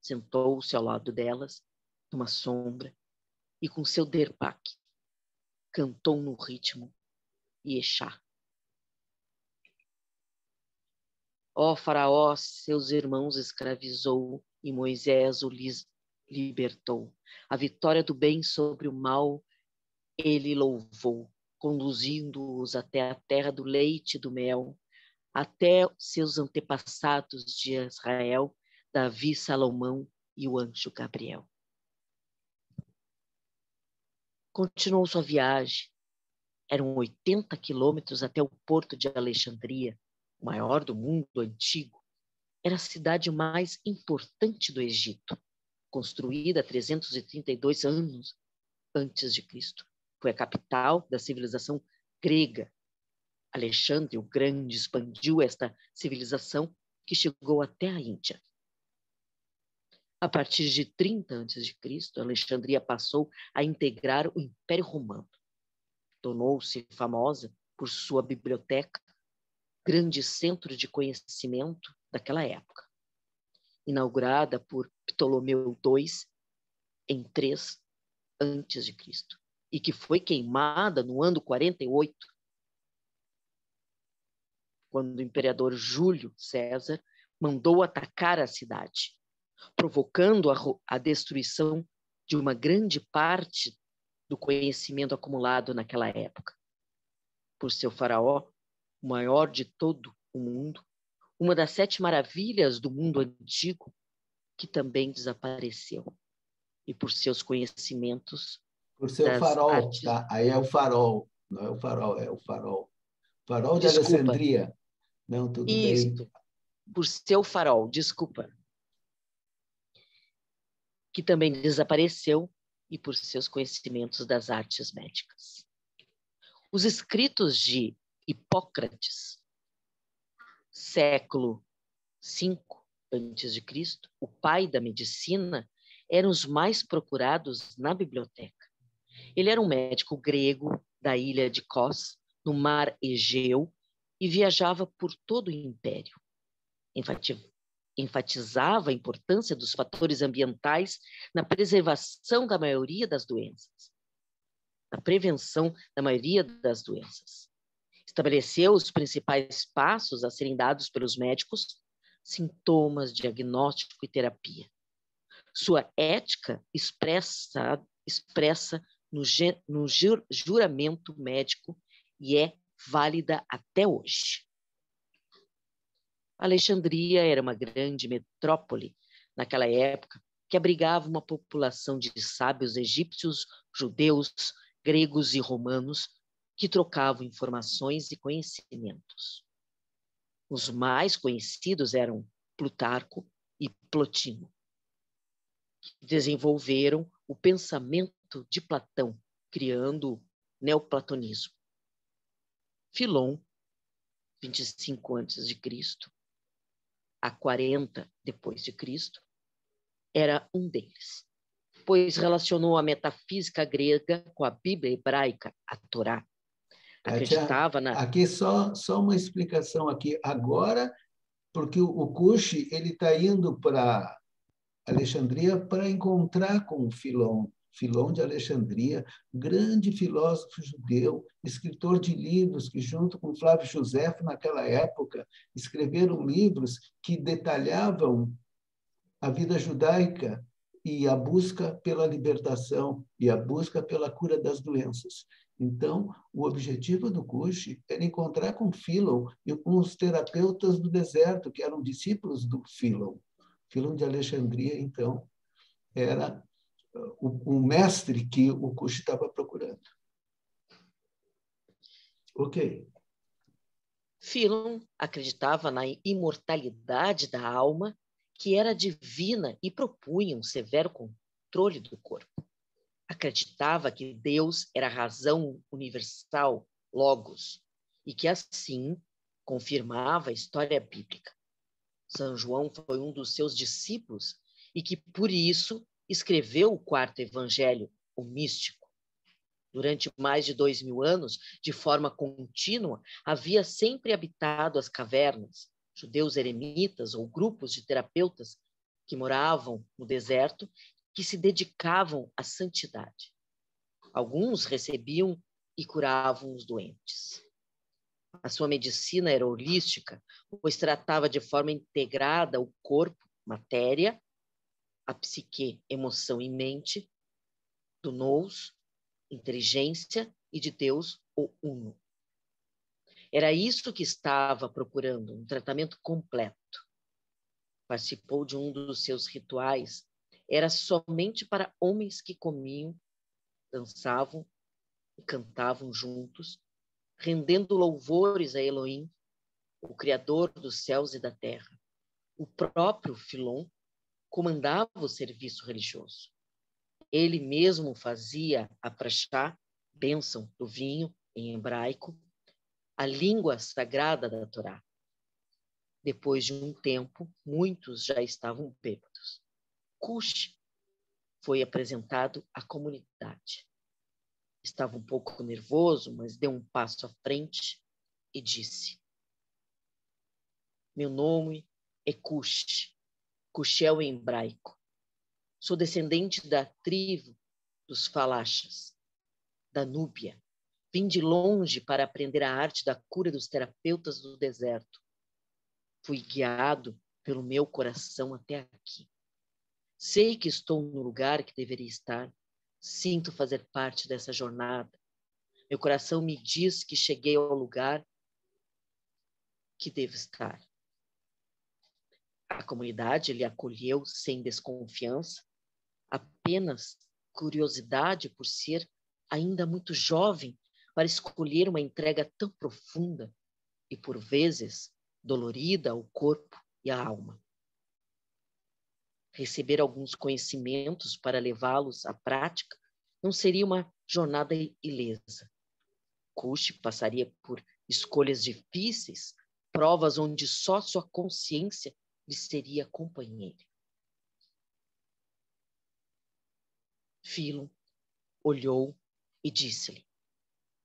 Sentou-se ao lado delas, numa sombra, e com seu derpaque, cantou no ritmo Iexá. Ó Faraó, seus irmãos escravizou e Moisés o lhes libertou. A vitória do bem sobre o mal ele louvou, conduzindo-os até a terra do leite e do mel, até seus antepassados de Israel, Davi, Salomão e o anjo Gabriel. Continuou sua viagem. Eram 80 quilômetros até o porto de Alexandria, o maior do mundo antigo. Era a cidade mais importante do Egito, construída há 332 anos antes de Cristo. Foi a capital da civilização grega. Alexandre o Grande expandiu esta civilização que chegou até a Índia. A partir de 30 a.C., Alexandria passou a integrar o Império Romano. Tornou-se famosa por sua biblioteca, grande centro de conhecimento daquela época. Inaugurada por Ptolomeu II em 3 a.C., e que foi queimada no ano 48, quando o imperador Júlio César mandou atacar a cidade, provocando a destruição de uma grande parte do conhecimento acumulado naquela época. Por seu faraó, o maior de todo o mundo, uma das 7 maravilhas do mundo antigo, que também desapareceu. E por seus conhecimentos Por seu das farol, artes... tá? Aí é o farol, não é o farol, é o farol. Farol de Desculpa. Alexandria. Não, tudo bem. Isto, por seu farol, desculpa. Que também desapareceu e por seus conhecimentos das artes médicas. Os escritos de Hipócrates, século V a.C., o pai da medicina, eram os mais procurados na biblioteca. Ele era um médico grego da ilha de Kos, no mar Egeu, e viajava por todo o império. Enfatizava a importância dos fatores ambientais na preservação da maioria das doenças, na prevenção da maioria das doenças. Estabeleceu os principais passos a serem dados pelos médicos, sintomas, diagnóstico e terapia. Sua ética expressa no juramento médico e é válida até hoje. Alexandria era uma grande metrópole naquela época que abrigava uma população de sábios egípcios, judeus, gregos e romanos que trocavam informações e conhecimentos. Os mais conhecidos eram Plutarco e Plotino, que desenvolveram o pensamento de Platão, criando o neoplatonismo. Filon, 25 a.C., a 40 depois de Cristo, era um deles, pois relacionou a metafísica grega com a Bíblia hebraica, a Torá. Acreditava na... Aqui só uma explicação aqui. Agora, porque o Cush ele está indo para Alexandria para encontrar com o Filon. Filon de Alexandria, grande filósofo judeu, escritor de livros que, junto com Flávio Josefo, naquela época, escreveram livros que detalhavam a vida judaica e a busca pela libertação e a busca pela cura das doenças. Então, o objetivo do Cush era encontrar com Filon e com os terapeutas do deserto, que eram discípulos do Filon. Filon de Alexandria, então, era o mestre que o Cush estava procurando. Ok. Filon acreditava na imortalidade da alma, que era divina e propunha um severo controle do corpo. Acreditava que Deus era a razão universal, Logos, e que assim confirmava a história bíblica. São João foi um dos seus discípulos e que, por isso, escreveu o 4º evangelho, o místico. Durante mais de 2000 anos, de forma contínua, havia sempre habitado as cavernas, judeus eremitas ou grupos de terapeutas que moravam no deserto, que se dedicavam à santidade. Alguns recebiam e curavam os doentes. A sua medicina era holística, pois tratava de forma integrada o corpo, matéria, a psique, emoção e mente, do nous, inteligência, e de Deus, o Uno. Era isso que estava procurando, um tratamento completo. Participou de um dos seus rituais. Era somente para homens que comiam, dançavam e cantavam juntos, rendendo louvores a Elohim, o Criador dos céus e da terra. O próprio Filon comandava o serviço religioso. Ele mesmo fazia a prachá, bênção do vinho em hebraico, a língua sagrada da Torá. Depois de um tempo, muitos já estavam bêbados. Cush foi apresentado à comunidade. Estava um pouco nervoso, mas deu um passo à frente e disse: meu nome é Cush. Cush é o hebraico. Sou descendente da tribo dos Falachas, da Núbia. Vim de longe para aprender a arte da cura dos terapeutas do deserto. Fui guiado pelo meu coração até aqui. Sei que estou no lugar que deveria estar. Sinto fazer parte dessa jornada. Meu coração me diz que cheguei ao lugar que devo estar. A comunidade lhe acolheu sem desconfiança, apenas curiosidade por ser ainda muito jovem para escolher uma entrega tão profunda e, por vezes, dolorida ao corpo e à alma. Receber alguns conhecimentos para levá-los à prática não seria uma jornada ilesa. Cush passaria por escolhas difíceis, provas onde só sua consciência lhe seria companheira. Filon olhou e disse-lhe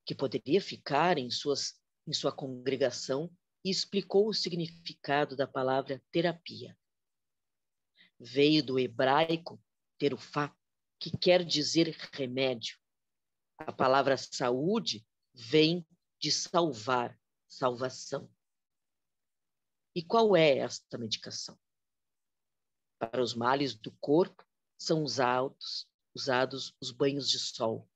que poderia ficar em sua congregação e explicou o significado da palavra terapia. Veio do hebraico terufá, que quer dizer remédio. A palavra saúde vem de salvar, salvação. E qual é esta medicação? Para os males do corpo são usados os banhos de sol.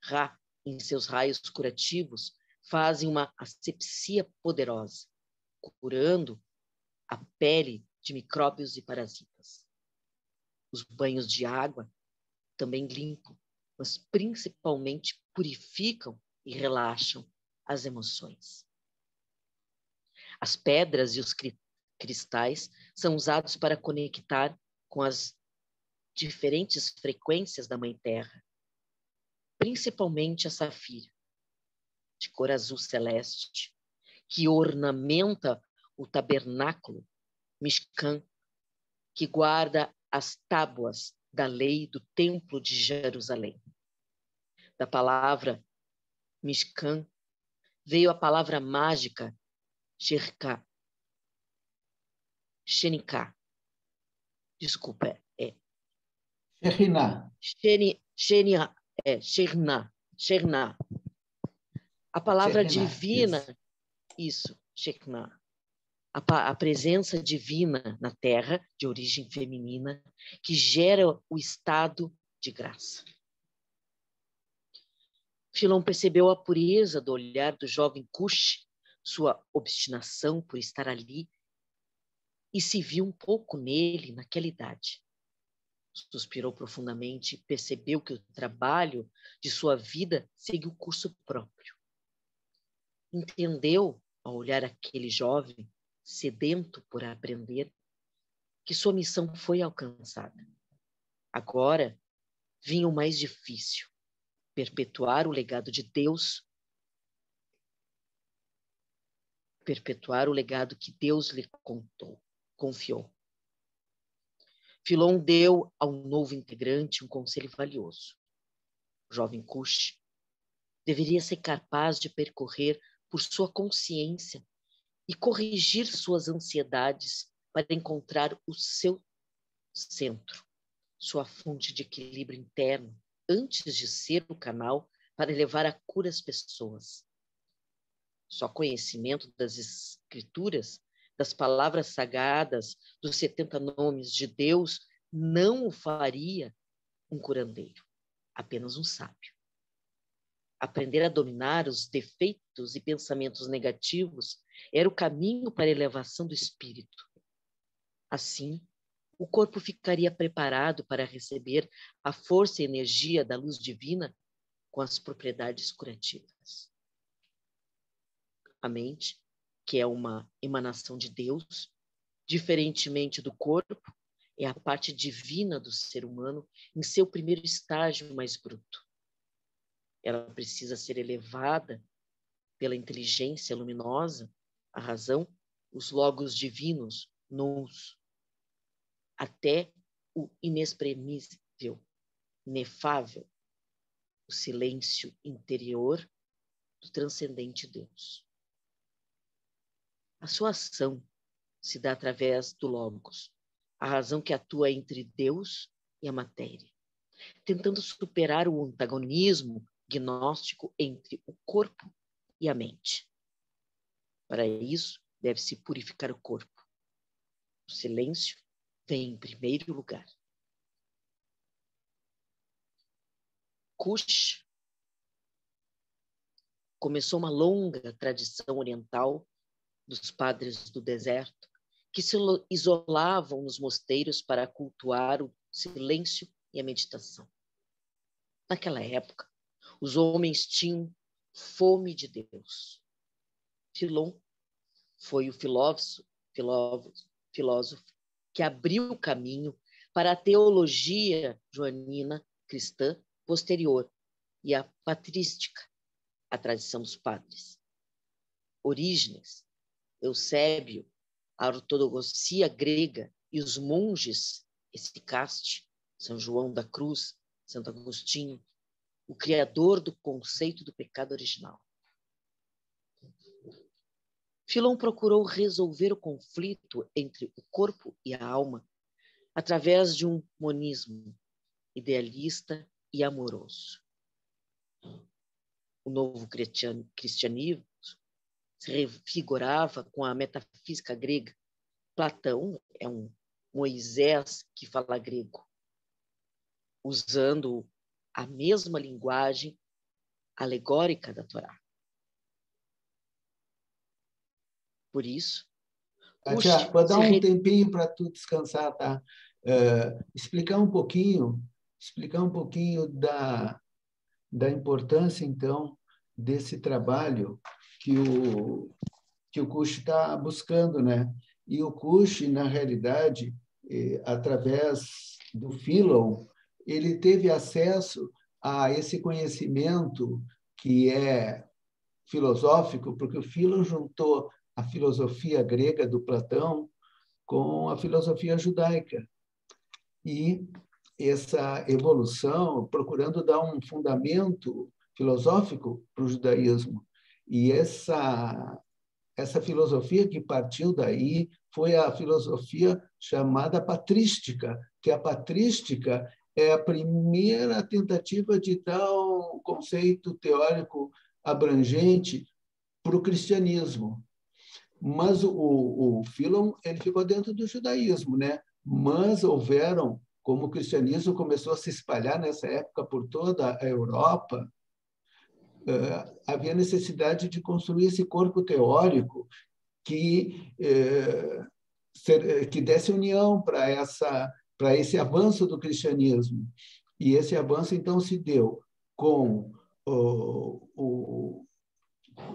Ra, em seus raios curativos, fazem uma asepsia poderosa, curando a pele de micróbios e parasitas. Os banhos de água também limpam, mas principalmente purificam e relaxam as emoções. As pedras e os cristais são usados para conectar com as diferentes frequências da Mãe Terra, principalmente a safira, de cor azul celeste, que ornamenta o tabernáculo Mishkan, que guarda as tábuas da lei do Templo de Jerusalém. Da palavra Mishkan veio a palavra mágica Shenikah. Desculpa, Shekhinah. A palavra divina, isso, Shekhinah. A presença divina na Terra, de origem feminina, que gera o estado de graça. Filon percebeu a pureza do olhar do jovem Cush, sua obstinação por estar ali, e se viu um pouco nele naquela idade. Suspirou profundamente e percebeu que o trabalho de sua vida seguiu o curso próprio. Entendeu, ao olhar aquele jovem, sedento por aprender, que sua missão foi alcançada. Agora vinha o mais difícil, perpetuar o legado de Deus, perpetuar o legado que Deus lhe confiou. Filon deu ao novo integrante um conselho valioso. O jovem Cush deveria ser capaz de percorrer por sua consciência e corrigir suas ansiedades para encontrar o seu centro, sua fonte de equilíbrio interno, antes de ser o canal para levar a cura às pessoas. Só conhecimento das escrituras, das palavras sagradas, dos 70 nomes de Deus, não o faria um curandeiro, apenas um sábio. Aprender a dominar os defeitos e pensamentos negativos era o caminho para a elevação do espírito. Assim, o corpo ficaria preparado para receber a força e energia da luz divina com as propriedades curativas. A mente, que é uma emanação de Deus, diferentemente do corpo, é a parte divina do ser humano em seu primeiro estágio mais bruto. Ela precisa ser elevada pela inteligência luminosa, a razão, os logos divinos, nous, até o inexprimível, inefável, o silêncio interior do transcendente Deus. A sua ação se dá através do logos, a razão que atua entre Deus e a matéria, tentando superar o antagonismo gnóstico entre o corpo e a mente. Para isso, deve-se purificar o corpo. O silêncio vem em primeiro lugar. Kush começou uma longa tradição oriental dos padres do deserto, que se isolavam nos mosteiros para cultuar o silêncio e a meditação. Naquela época, os homens tinham fome de Deus. Filon foi o filósofo que abriu o caminho para a teologia joanina cristã posterior e a patrística, a tradição dos padres. Orígenes, Eusébio, a ortodoxia grega e os monges, Esicaste, São João da Cruz, Santo Agostinho, o criador do conceito do pecado original. Filon procurou resolver o conflito entre o corpo e a alma através de um monismo idealista e amoroso. O novo cristianismo se revigorava com a metafísica grega. Platão é um Moisés que fala grego, usando a mesma linguagem alegórica da Torá. Por isso, Tia, vou dar um tempinho para tu descansar, tá? Explicar um pouquinho da importância, então, desse trabalho que o Kush está buscando, né? E o Kush, na realidade, através do Philon, ele teve acesso a esse conhecimento que é filosófico, porque o Philon juntou a filosofia grega do Platão com a filosofia judaica. E essa evolução, procurando dar um fundamento filosófico para o judaísmo. E essa filosofia que partiu daí foi a filosofia chamada patrística, que a patrística é a primeira tentativa de dar um conceito teórico abrangente para o cristianismo. Mas o Philon ele ficou dentro do judaísmo, né? Mas houveram, como o cristianismo começou a se espalhar nessa época por toda a Europa, havia necessidade de construir esse corpo teórico que desse união para esse avanço do cristianismo. E esse avanço, então, se deu com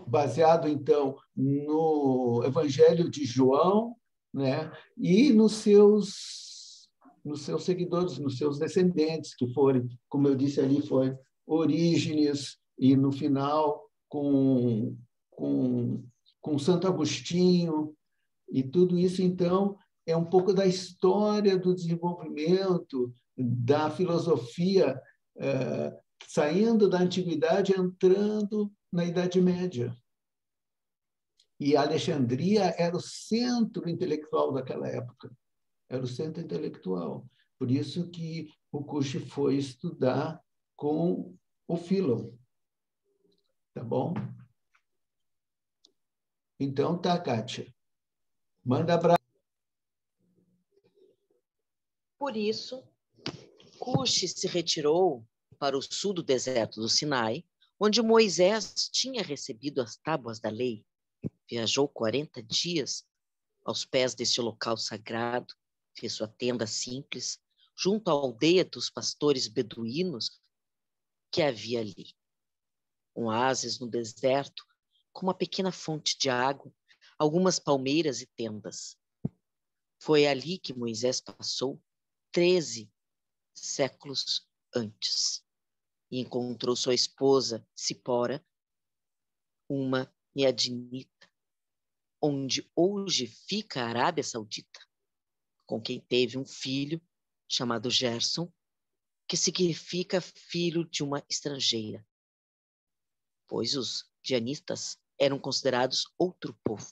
baseado, então, no Evangelho de João, né? E nos seus seguidores, nos seus descendentes, que foram, como eu disse ali, foi Orígenes, e no final com Santo Agostinho, e tudo isso, então, é um pouco da história do desenvolvimento da filosofia, saindo da antiguidade, entrando na Idade Média. E a Alexandria era o centro intelectual daquela época. Era o centro intelectual. Por isso que o Kush foi estudar com o Philon. Tá bom? Então tá, Kátia. Manda abraço. Por isso, Cuxi se retirou para o sul do deserto do Sinai, onde Moisés tinha recebido as tábuas da lei. Viajou 40 dias aos pés deste local sagrado, fez sua tenda simples, junto à aldeia dos pastores beduínos que havia ali. Um oásis no deserto, com uma pequena fonte de água, algumas palmeiras e tendas. Foi ali que Moisés passou 13 séculos antes e encontrou sua esposa, Cipora, uma miadinita, onde hoje fica a Arábia Saudita, com quem teve um filho chamado Gerson, que significa filho de uma estrangeira, pois os dianistas eram considerados outro povo.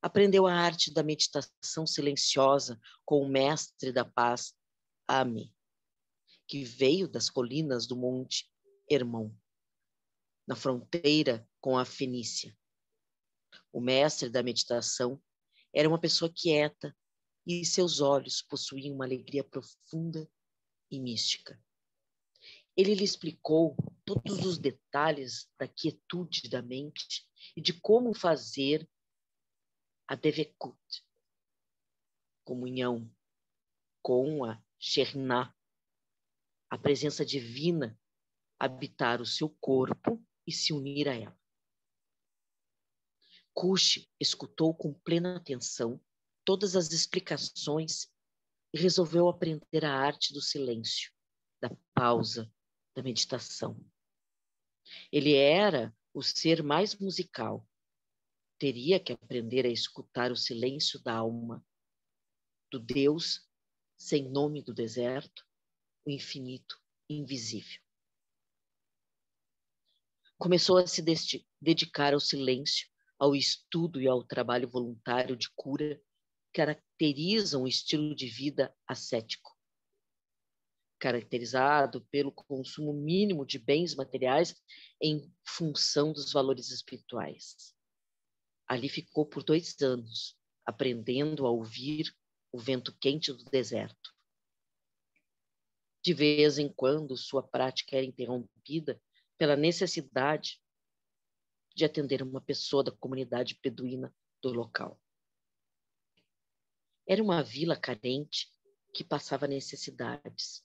Aprendeu a arte da meditação silenciosa com o mestre da paz, Ami, que veio das colinas do Monte Hermon, na fronteira com a Fenícia. O mestre da meditação era uma pessoa quieta e seus olhos possuíam uma alegria profunda e mística. Ele lhe explicou todos os detalhes da quietude da mente e de como fazer a devekut, comunhão com a Shekhinah, a presença divina, habitar o seu corpo e se unir a ela. Cuxi escutou com plena atenção todas as explicações e resolveu aprender a arte do silêncio, da pausa, da meditação. Ele era o ser mais musical. Teria que aprender a escutar o silêncio da alma, do Deus sem nome do deserto, o infinito invisível. Começou a se dedicar ao silêncio, ao estudo e ao trabalho voluntário de cura que caracterizam o estilo de vida ascético, caracterizado pelo consumo mínimo de bens materiais em função dos valores espirituais. Ali ficou por 2 anos, aprendendo a ouvir o vento quente do deserto. De vez em quando, sua prática era interrompida pela necessidade de atender uma pessoa da comunidade beduína do local. Era uma vila carente que passava necessidades.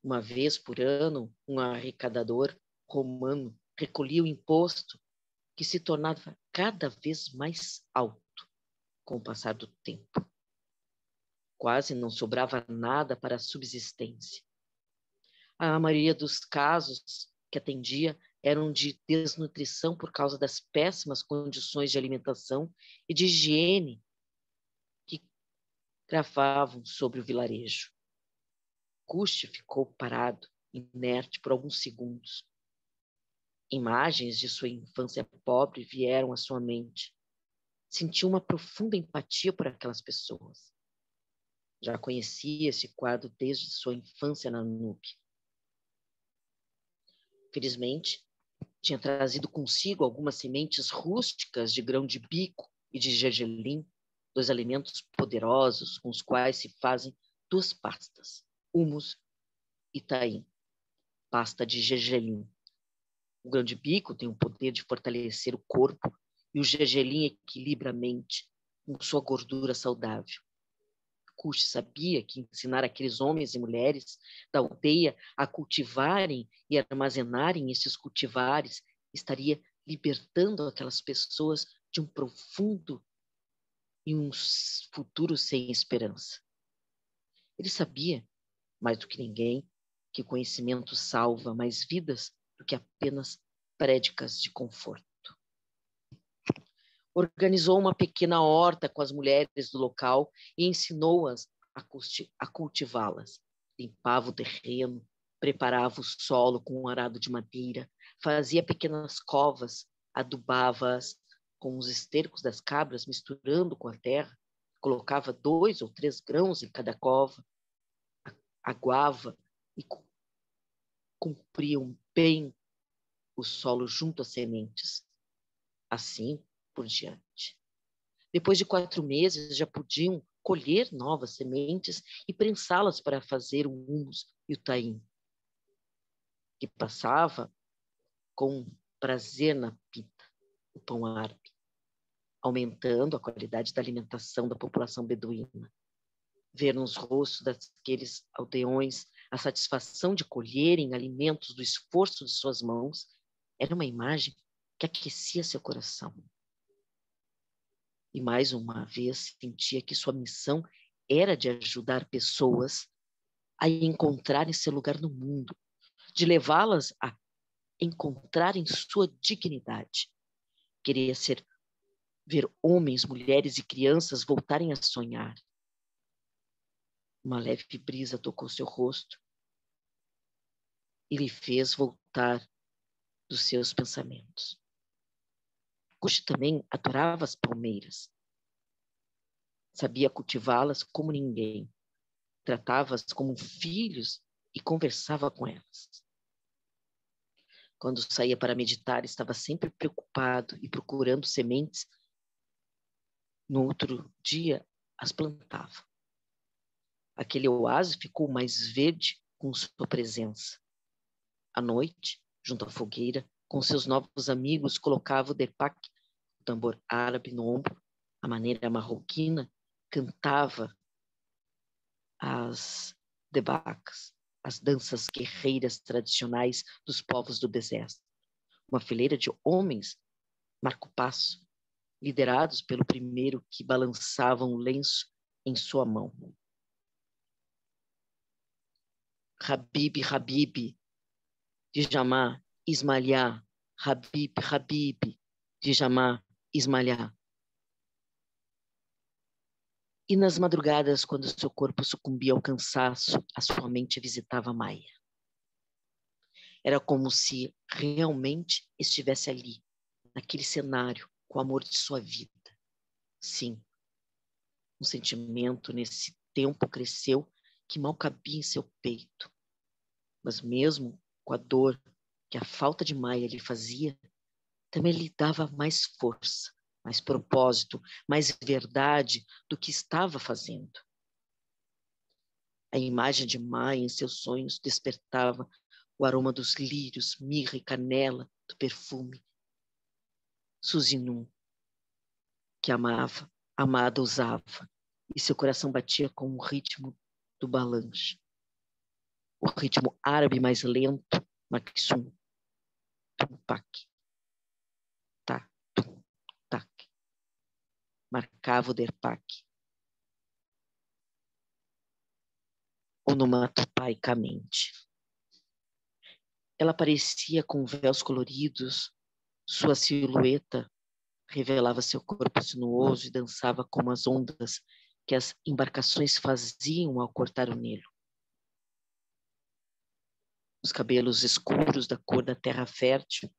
Uma vez por ano, um arrecadador romano recolhia o imposto que se tornava cada vez mais alto com o passar do tempo. Quase não sobrava nada para a subsistência. A maioria dos casos que atendia eram de desnutrição por causa das péssimas condições de alimentação e de higiene que gravavam sobre o vilarejo. Cuxi ficou parado, inerte, por alguns segundos. Imagens de sua infância pobre vieram à sua mente. Sentiu uma profunda empatia por aquelas pessoas. Já conhecia esse quadro desde sua infância na Núbia. Felizmente, tinha trazido consigo algumas sementes rústicas de grão de bico e de gergelim, 2 alimentos poderosos com os quais se fazem 2 pastas, humus e taim, pasta de gergelim. O grão de bico tem o poder de fortalecer o corpo e o gergelim equilibra a mente com sua gordura saudável. Cuxi sabia que ensinar aqueles homens e mulheres da aldeia a cultivarem e armazenarem esses cultivares estaria libertando aquelas pessoas de um profundo e um futuro sem esperança. Ele sabia, mais do que ninguém, que o conhecimento salva mais vidas do que apenas prédicas de conforto. Organizou uma pequena horta com as mulheres do local e ensinou-as a cultivá-las. Limpava o terreno, preparava o solo com um arado de madeira, fazia pequenas covas, adubava-as com os estercos das cabras, misturando com a terra, colocava 2 ou 3 grãos em cada cova, aguava e compriam bem o solo junto às sementes. assim por diante. Depois de 4 meses, já podiam colher novas sementes e prensá-las para fazer o humus e o taim, que passava com prazer na pinta, o pão árabe, aumentando a qualidade da alimentação da população beduína. Ver nos rostos daqueles aldeões a satisfação de colherem alimentos do esforço de suas mãos era uma imagem que aquecia seu coração. E mais uma vez sentia que sua missão era de ajudar pessoas a encontrarem seu lugar no mundo, de levá-las a encontrarem sua dignidade. Queria ver homens, mulheres e crianças voltarem a sonhar. Uma leve brisa tocou seu rosto e lhe fez voltar dos seus pensamentos. Cuxi também adorava as palmeiras. Sabia cultivá-las como ninguém. Tratava-as como filhos e conversava com elas. Quando saía para meditar, estava sempre preocupado e procurando sementes. No outro dia, as plantava. Aquele oásis ficou mais verde com sua presença. À noite, junto à fogueira, com seus novos amigos, colocava o depak, o tambor árabe, no ombro, à maneira marroquina, cantava as debacas, as danças guerreiras tradicionais dos povos do deserto. Uma fileira de homens marca o passo, liderados pelo primeiro que balançava um lenço em sua mão. Habib, Habib, Djamá, Ismailá, Habib, Habib, Djamá, Ismailá. E nas madrugadas, quando seu corpo sucumbia ao cansaço, a sua mente visitava Maia. Era como se realmente estivesse ali, naquele cenário, com o amor de sua vida. Sim, um sentimento nesse tempo cresceu que mal cabia em seu peito. Mas mesmo com a dor que a falta de Maia lhe fazia, também lhe dava mais força, mais propósito, mais verdade do que estava fazendo. A imagem de Maia em seus sonhos despertava o aroma dos lírios, mirra e canela do perfume. Suzinum, que amada usava, e seu coração batia com o ritmo do balanço. O ritmo árabe mais lento, maksum, tumpak, tá, tum, tak, marcava o derpak. Onomatopaicamente. Ela parecia com véus coloridos, sua silhueta revelava seu corpo sinuoso e dançava como as ondas que as embarcações faziam ao cortar o Nilo. Os cabelos escuros da cor da terra fértil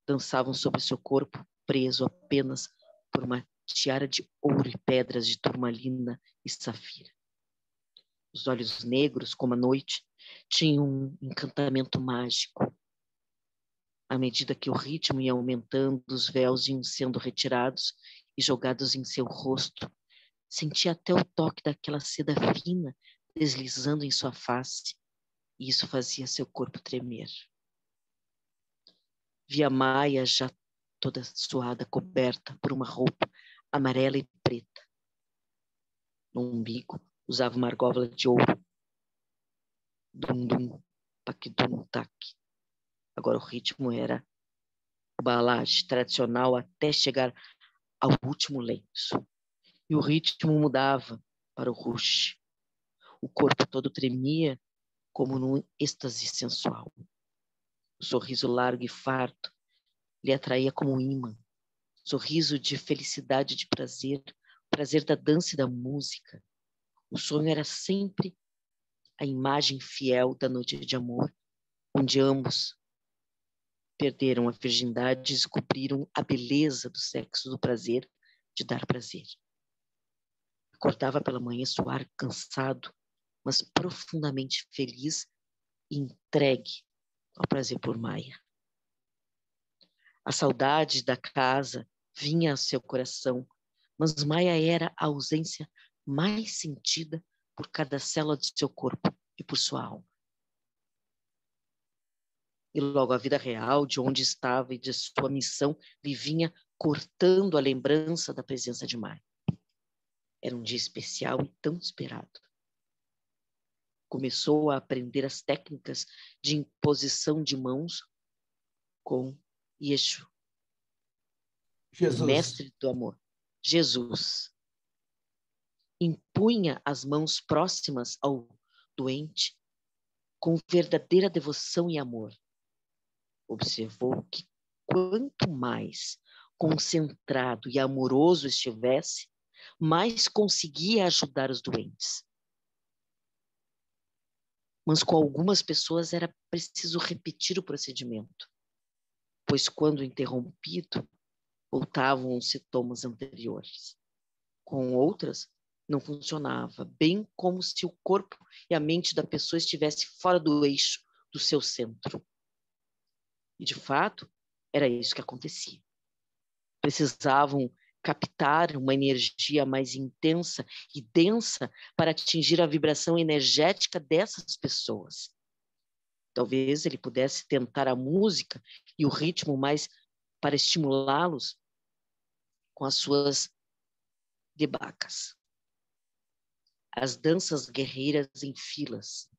dançavam sobre seu corpo, preso apenas por uma tiara de ouro e pedras de turmalina e safira. Os olhos negros, como a noite, tinham um encantamento mágico. À medida que o ritmo ia aumentando, os véus iam sendo retirados e jogados em seu rosto. Sentia até o toque daquela seda fina deslizando em sua face, e isso fazia seu corpo tremer. Via Maia já toda suada, coberta por uma roupa amarela e preta. No umbigo, usava uma argola de ouro. Dum-dum, paquidum, tac. Agora o ritmo era o balade tradicional até chegar ao último lenço. E o ritmo mudava para o rush. O corpo todo tremia como num êxtase sensual. O sorriso largo e farto lhe atraía como um ímã. Sorriso de felicidade e de prazer, prazer da dança e da música. O sonho era sempre a imagem fiel da noite de amor, onde ambos perderam a virgindade e descobriram a beleza do sexo, do prazer, de dar prazer. Acordava pela manhã suar, cansado, mas profundamente feliz e entregue ao prazer por Maia. A saudade da casa vinha ao seu coração, mas Maia era a ausência mais sentida por cada célula de seu corpo e por sua alma. E logo a vida real, de onde estava e de sua missão, lhe vinha cortando a lembrança da presença de Maia. Era um dia especial e tão esperado. Começou a aprender as técnicas de imposição de mãos com Yeshua, Jesus. o mestre do amor. Jesus impunha as mãos próximas ao doente com verdadeira devoção e amor. Observou que quanto mais concentrado e amoroso estivesse, mais conseguia ajudar os doentes. Mas com algumas pessoas era preciso repetir o procedimento, pois quando interrompido, voltavam os sintomas anteriores. Com outras, não funcionava, bem como se o corpo e a mente da pessoa estivessem fora do eixo do seu centro. E, de fato, era isso que acontecia. Precisavam captar uma energia mais intensa e densa para atingir a vibração energética dessas pessoas. Talvez ele pudesse tentar a música e o ritmo mais para estimulá-los com as suas debacas. As danças guerreiras em filas.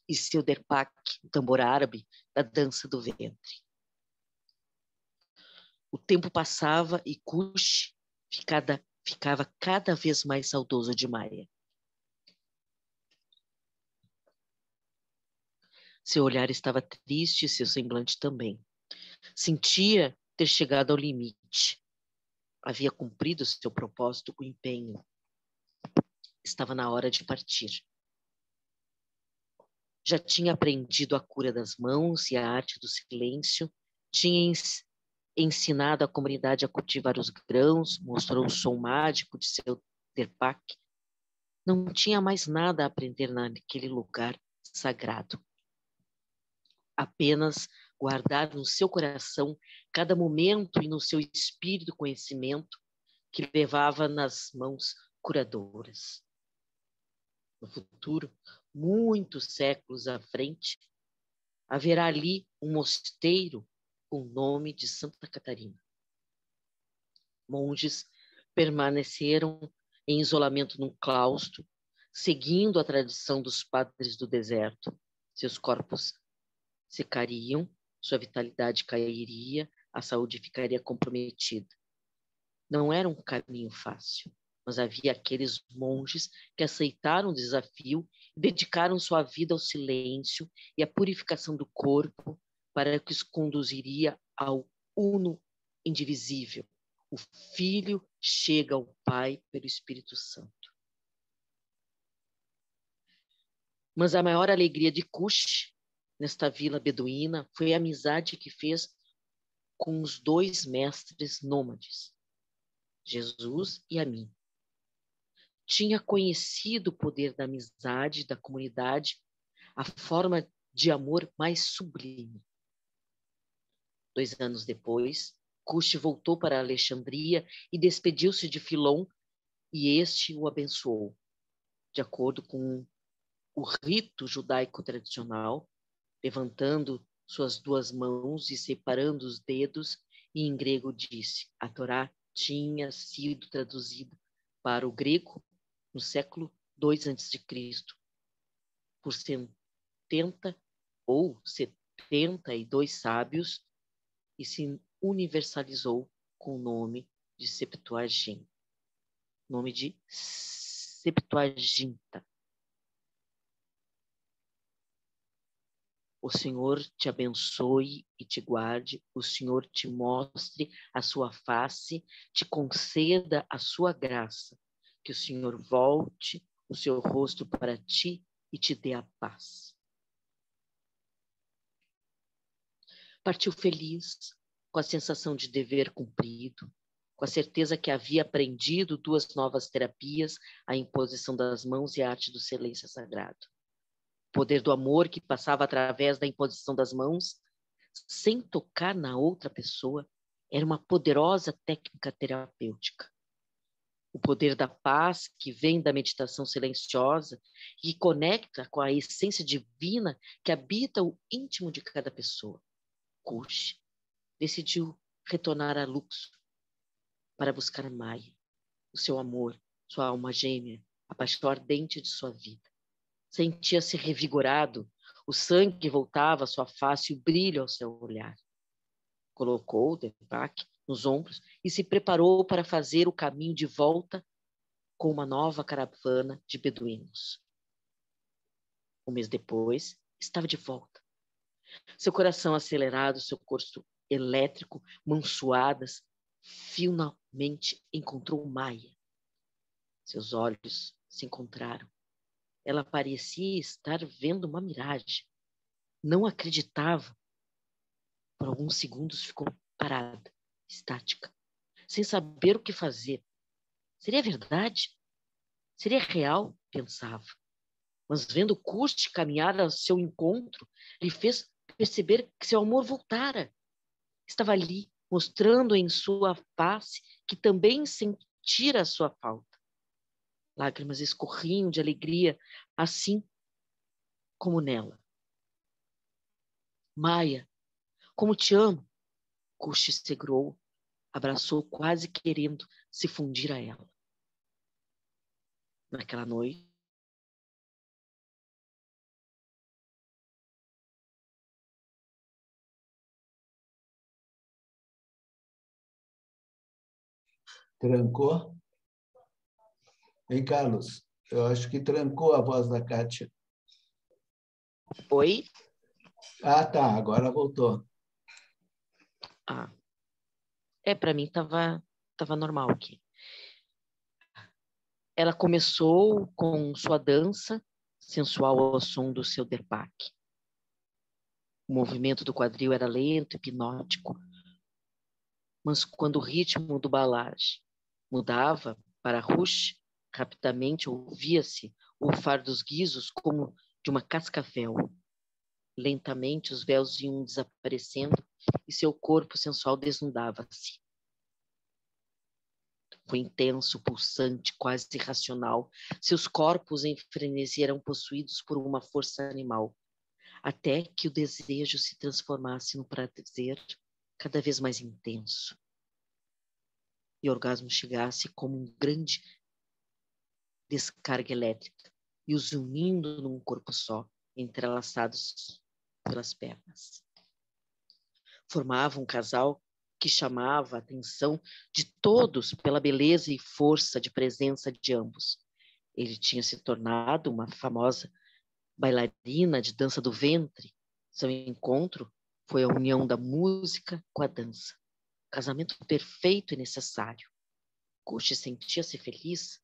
E seu derpak, o tambor árabe da dança do ventre. O tempo passava e Kush ficava cada vez mais saudoso de Maia. Seu olhar estava triste e seu semblante também. Sentia ter chegado ao limite. Havia cumprido seu propósito com empenho. Estava na hora de partir. Já tinha aprendido a cura das mãos e a arte do silêncio, tinha ensinado a comunidade a cultivar os grãos, mostrou o som mágico de seu derpak. Não tinha mais nada a aprender naquele lugar sagrado. Apenas guardar no seu coração cada momento e no seu espírito conhecimento que levava nas mãos curadoras. No futuro, muitos séculos à frente, haverá ali um mosteiro com o nome de Santa Catarina. Monges permaneceram em isolamento num claustro, seguindo a tradição dos padres do deserto. Seus corpos secariam, sua vitalidade cairia, a saúde ficaria comprometida. Não era um caminho fácil, mas havia aqueles monges que aceitaram o desafio e dedicaram sua vida ao silêncio e à purificação do corpo para que os conduziria ao uno indivisível. O Filho chega ao Pai pelo Espírito Santo. Mas a maior alegria de Kush, nesta vila beduína, foi a amizade que fez com os dois mestres nômades, Jesus e a mim. Tinha conhecido o poder da amizade, da comunidade, a forma de amor mais sublime. 2 anos depois, Kush voltou para Alexandria e despediu-se de Filon, e este o abençoou. De acordo com o rito judaico tradicional, levantando suas 2 mãos e separando os dedos, e em grego disse: a Torá tinha sido traduzida para o grego no século II a.C., por 70 ou 72 sábios, e se universalizou com o nome de Septuaginta. Nome de Septuaginta. O Senhor te abençoe e te guarde, o Senhor te mostre a sua face, te conceda a sua graça, que o Senhor volte o seu rosto para ti e te dê a paz. Partiu feliz, com a sensação de dever cumprido, com a certeza que havia aprendido 2 novas terapias, a imposição das mãos e a arte do silêncio sagrado. O poder do amor que passava através da imposição das mãos sem tocar na outra pessoa, era uma poderosa técnica terapêutica. O poder da paz que vem da meditação silenciosa e conecta com a essência divina que habita o íntimo de cada pessoa. Kush decidiu retornar a Luxor para buscar Maya, o seu amor, sua alma gêmea, a paixão ardente de sua vida. Sentia-se revigorado, o sangue voltava à sua face e o brilho ao seu olhar. Colocou o Deepak nos ombros e se preparou para fazer o caminho de volta com uma nova caravana de beduínos. Um mês depois, estava de volta. Seu coração acelerado, seu corpo elétrico, mãos suadas, finalmente encontrou Maya. Seus olhos se encontraram. Ela parecia estar vendo uma miragem. Não acreditava. Por alguns segundos ficou parada, estática, sem saber o que fazer. Seria verdade? Seria real? Pensava. Mas vendo Kush caminhar ao seu encontro, lhe fez perceber que seu amor voltara. Estava ali, mostrando em sua face que também sentira a sua falta. Lágrimas escorriam de alegria, assim como nela. Maya, como te amo! Kush segurou, abraçou, quase querendo se fundir a ela. Naquela noite, Trancou? Hein, Carlos? Eu acho que trancou a voz da Kátia. oi? Ah, tá, agora voltou. Ah, para mim tava normal aqui. Ela começou com sua dança sensual ao som do seu derbaque. O movimento do quadril era lento e hipnótico, mas quando o ritmo do balage mudava para rush, rapidamente ouvia-se o rufar dos guizos como de uma cascavel. Lentamente os véus iam desaparecendo e seu corpo sensual desnudava-se. Foi intenso, pulsante, quase irracional. Seus corpos em frenesi eram possuídos por uma força animal, até que o desejo se transformasse num prazer cada vez mais intenso. E o orgasmo chegasse como um grande descarga elétrica, e os unindo num corpo só, entrelaçados pelas pernas. Formava um casal que chamava a atenção de todos pela beleza e força de presença de ambos. Ele tinha se tornado uma famosa bailarina de dança do ventre. Seu encontro foi a união da música com a dança. Casamento perfeito e necessário. Kush sentia-se feliz.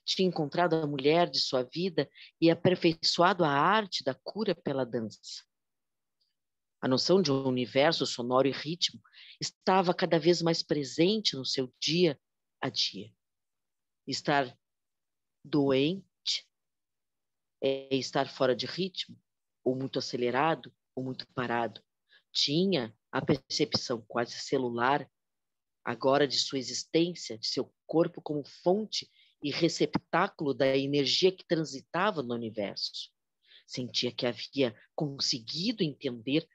Tinha encontrado a mulher de sua vida e aperfeiçoado a arte da cura pela dança. A noção de um universo sonoro e ritmo estava cada vez mais presente no seu dia a dia. Estar doente é estar fora de ritmo, ou muito acelerado, ou muito parado. Tinha a percepção quase celular, agora de sua existência, de seu corpo como fonte e receptáculo da energia que transitava no universo. Sentia que havia conseguido entender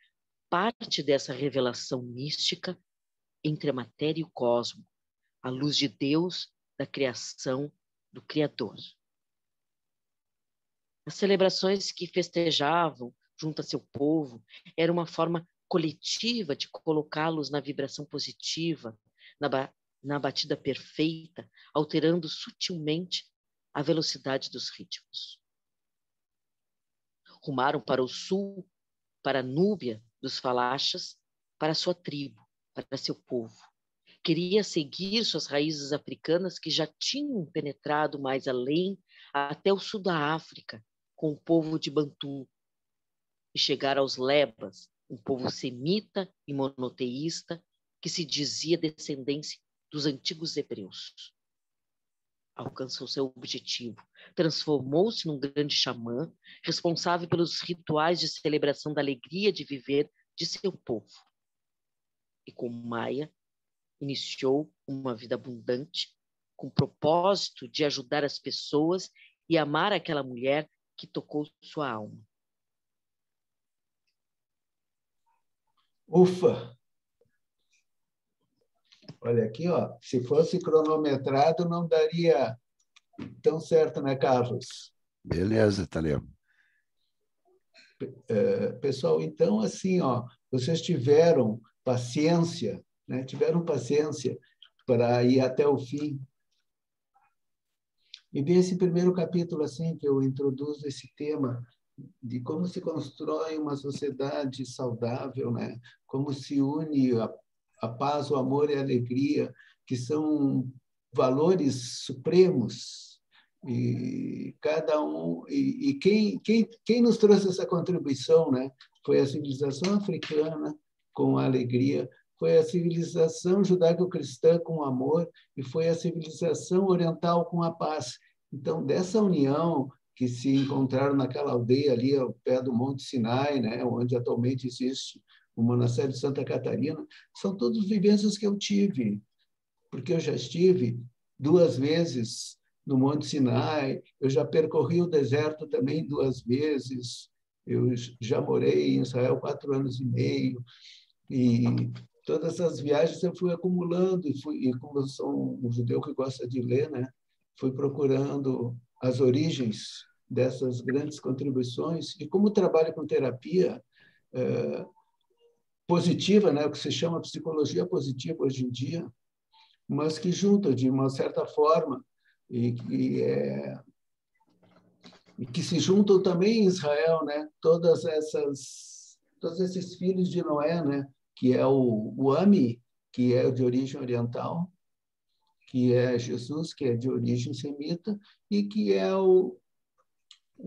parte dessa revelação mística entre a matéria e o cosmo, a luz de Deus, da criação, do Criador. As celebrações que festejavam junto a seu povo era uma forma coletiva de colocá-los na vibração positiva, na batida perfeita, alterando sutilmente a velocidade dos ritmos. Rumaram para o sul, para a Núbia dos Falachas, para sua tribo, para seu povo. Queria seguir suas raízes africanas que já tinham penetrado mais além até o sul da África, com o povo de Bantu, e chegar aos Lebas, um povo semita e monoteísta que se dizia descendência dos antigos hebreus. Alcançou seu objetivo, transformou-se num grande xamã, responsável pelos rituais de celebração da alegria de viver de seu povo. E com Maia, iniciou uma vida abundante, com o propósito de ajudar as pessoas e amar aquela mulher que tocou sua alma. Ufa! Olha aqui, ó, se fosse cronometrado, não daria tão certo, né, Carlos? Beleza, Talema. Pessoal, então, assim, ó, vocês tiveram paciência, né? Tiveram paciência para ir até o fim. E ver esse primeiro capítulo, assim, que eu introduzo esse tema de como se constrói uma sociedade saudável, né? Como se une a paz, o amor e a alegria, que são valores supremos. E cada um e quem nos trouxe essa contribuição, né? Foi a civilização africana com a alegria, foi a civilização judaico-cristã com o amor e foi a civilização oriental com a paz. Então, dessa união que se encontraram naquela aldeia ali ao pé do Monte Sinai, né, onde atualmente existe o monastério de Santa Catarina, são todas vivências que eu tive, porque eu já estive 2 vezes no Monte Sinai, eu já percorri o deserto também 2 vezes, eu já morei em Israel 4 anos e meio, e todas essas viagens eu fui acumulando, e como eu sou um judeu que gosta de ler, né, fui procurando as origens dessas grandes contribuições, e como trabalho com terapia positiva, né, o que se chama psicologia positiva hoje em dia, mas que junta de uma certa forma e que se juntam também em Israel, né, todos esses filhos de Noé, né, que é o Ami, que é de origem oriental, que é Jesus, que é de origem semita, e que é o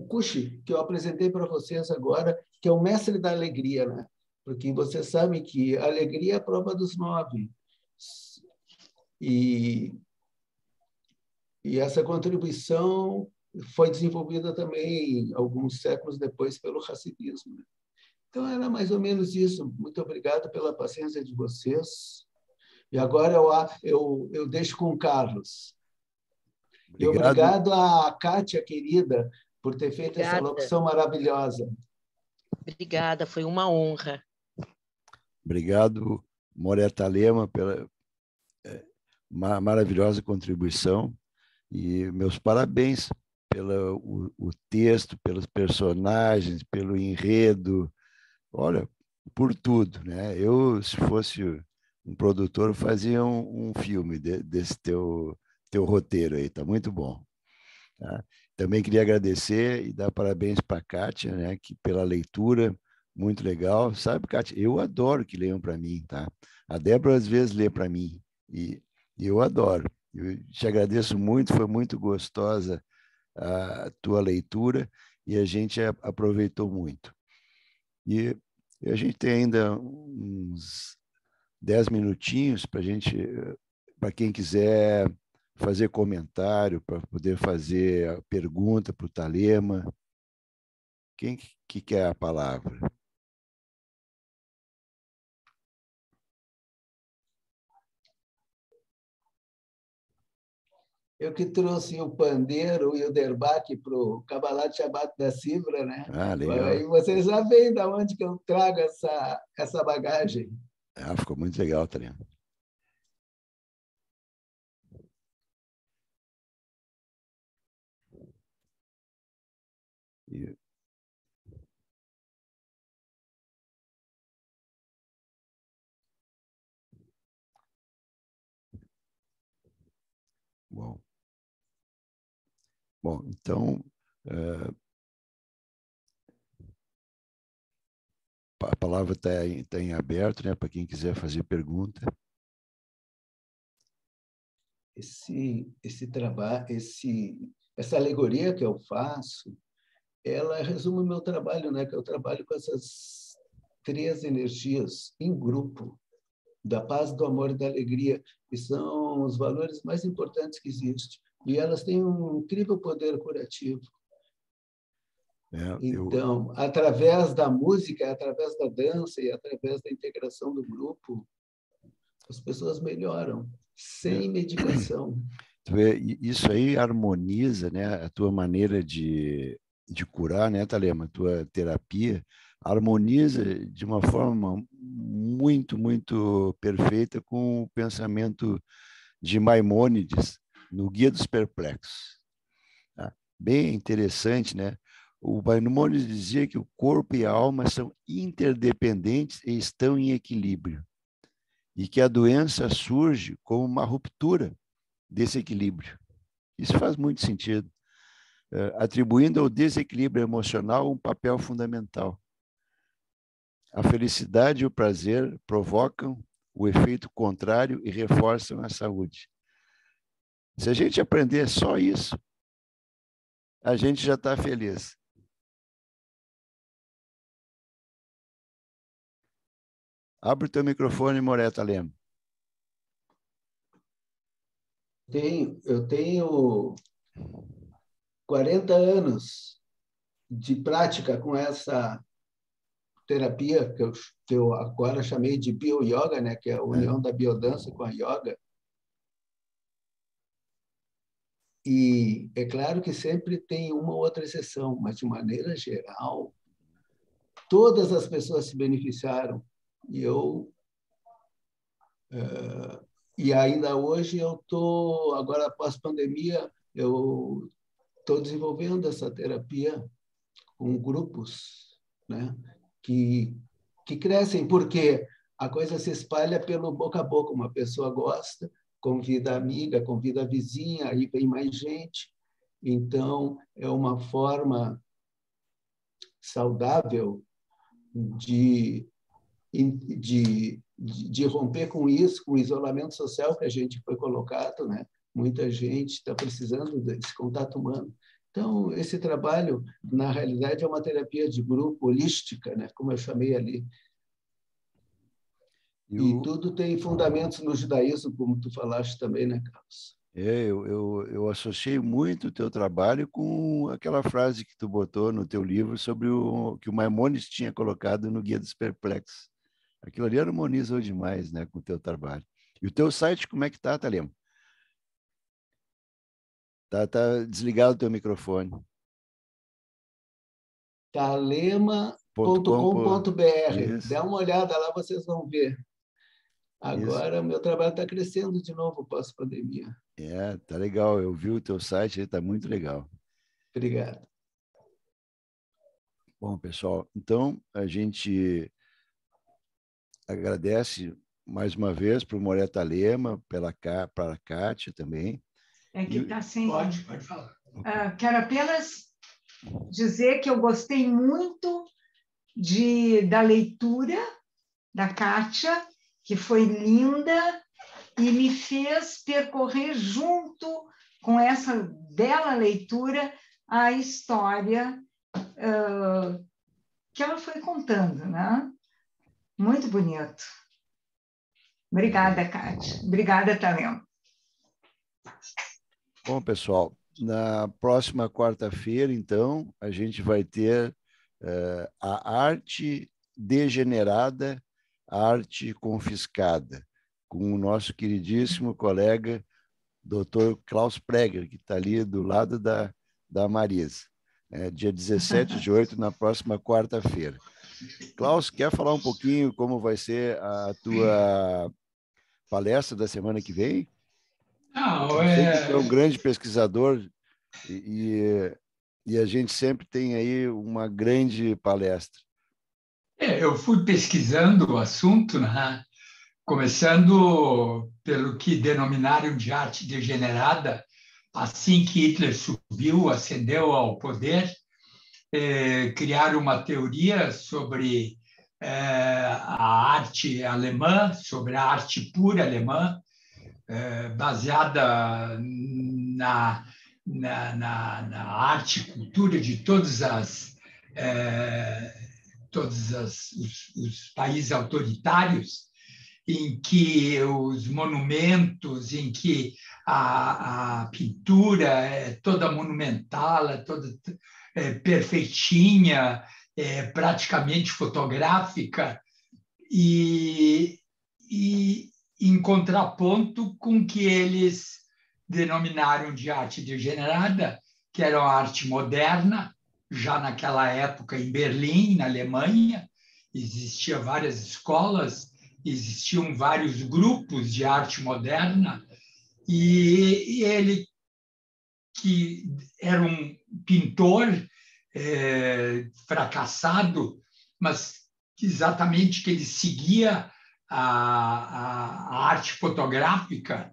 Cushi, que eu apresentei para vocês agora, que é o mestre da alegria, né? Porque vocês sabem que a alegria é a prova dos 9. E essa contribuição foi desenvolvida também alguns séculos depois pelo Hassidismo. Então, era mais ou menos isso. Muito obrigado pela paciência de vocês. E agora eu deixo com o Carlos. E obrigado à Kátia, querida, por ter feito essa locução maravilhosa. Obrigada, foi uma honra. Obrigado, Moreira Talema, pela maravilhosa contribuição e meus parabéns pelo o texto, pelos personagens, pelo enredo, olha, por tudo, né? Eu, se fosse um produtor, fazia um filme desse teu roteiro aí, tá muito bom. Tá? Também queria agradecer e dar parabéns para a Kátia, né, que pela leitura, muito legal. Sabe, Kátia, eu adoro que leiam para mim, tá? A Débora às vezes lê para mim e eu adoro. Eu te agradeço muito, foi muito gostosa a tua leitura e a gente aproveitou muito. E a gente tem ainda uns 10 minutinhos para para quem quiser fazer comentário, para poder fazer a pergunta para o Talema. Quem que quer a palavra? Eu que trouxe o pandeiro e o derbaque para o Kabbalat Shabbat da Sibra, né? Ah, legal. E vocês já veem de onde que eu trago essa bagagem. Ah, ficou muito legal, Talema. E... Bom, então, a palavra está em aberto, né, para quem quiser fazer pergunta. Esse trabalho, essa alegoria que eu faço, ela resume o meu trabalho, né? Que eu trabalho com essas 3 energias em grupo, da paz, do amor e da alegria, que são os valores mais importantes que existem. E elas têm um incrível poder curativo. Então, através da música, através da dança e através da integração do grupo, as pessoas melhoram, sem medicação. Isso aí harmoniza, né, a tua maneira de curar, né, Thalema? A tua terapia harmoniza de uma forma muito, muito perfeita com o pensamento de Maimônides no Guia dos Perplexos. Tá? Bem interessante, né? O Maimônides dizia que o corpo e a alma são interdependentes e estão em equilíbrio, e que a doença surge como uma ruptura desse equilíbrio. Isso faz muito sentido, atribuindo ao desequilíbrio emocional um papel fundamental. A felicidade e o prazer provocam o efeito contrário e reforçam a saúde. Se a gente aprender só isso, a gente já está feliz. Abre o teu microfone, Moreta Lema. Eu tenho 40 anos de prática com essa terapia que eu agora chamei de bio-yoga, né? Que é a união da biodança com a yoga. E é claro que sempre tem uma ou outra exceção, mas, de maneira geral, todas as pessoas se beneficiaram. E ainda hoje eu estou, agora após pandemia, eu estou desenvolvendo essa terapia com grupos, né, que crescem, porque a coisa se espalha pelo boca a boca. Uma pessoa gosta, convida a amiga, convida a vizinha, aí vem mais gente. Então, é uma forma saudável de romper com isso, com o isolamento social que a gente foi colocado, né? Muita gente está precisando desse contato humano. Então, esse trabalho, na realidade, é uma terapia de grupo holística, né? Como eu chamei ali. E tudo tem fundamentos no judaísmo, como tu falaste também, né, Carlos? Eu associei muito o teu trabalho com aquela frase que tu botou no teu livro sobre que o Maimônides tinha colocado no Guia dos Perplexos. Aquilo ali harmonizou demais, né, com o teu trabalho. E o teu site, como é que tá, Thalema? Tá desligado o teu microfone. Thalema.com.br. Dá uma olhada lá, vocês vão ver. Agora, o meu trabalho está crescendo de novo pós-pandemia. Tá legal. Eu vi o teu site, está muito legal. Obrigado. Bom, pessoal, então a gente agradece mais uma vez para o Moreta Lema, para a Kátia também. É que está sem... Pode falar. Quero apenas dizer que eu gostei muito da leitura da Kátia, que foi linda e me fez percorrer junto com essa bela leitura a história que ela foi contando, né? Muito bonito. Obrigada, Kátia. Obrigada, Thalema. Bom, pessoal, na próxima quarta-feira, então, a gente vai ter a arte degenerada, a arte confiscada, com o nosso queridíssimo colega, Dr. Klaus Preger, que está ali do lado da Marisa. Dia 17/8, na próxima quarta-feira. Klaus, quer falar um pouquinho como vai ser a tua palestra da semana que vem? Não, Eu sei que tu é um grande pesquisador e a gente sempre tem aí uma grande palestra. Eu fui pesquisando o assunto, né? Começando pelo que denominaram de arte degenerada, assim que Hitler subiu, ascendeu ao poder, criaram uma teoria sobre a arte alemã, sobre a arte pura alemã, baseada na arte e cultura de todos os países autoritários, em que os monumentos, em que a pintura é toda monumental, perfeitinha, praticamente fotográfica, e em contraponto com o que eles denominaram de arte degenerada, que era a arte moderna. Já naquela época, em Berlim, na Alemanha, existiam várias escolas, existiam vários grupos de arte moderna, e ele, que era um pintor fracassado, mas exatamente que ele seguia a arte fotográfica,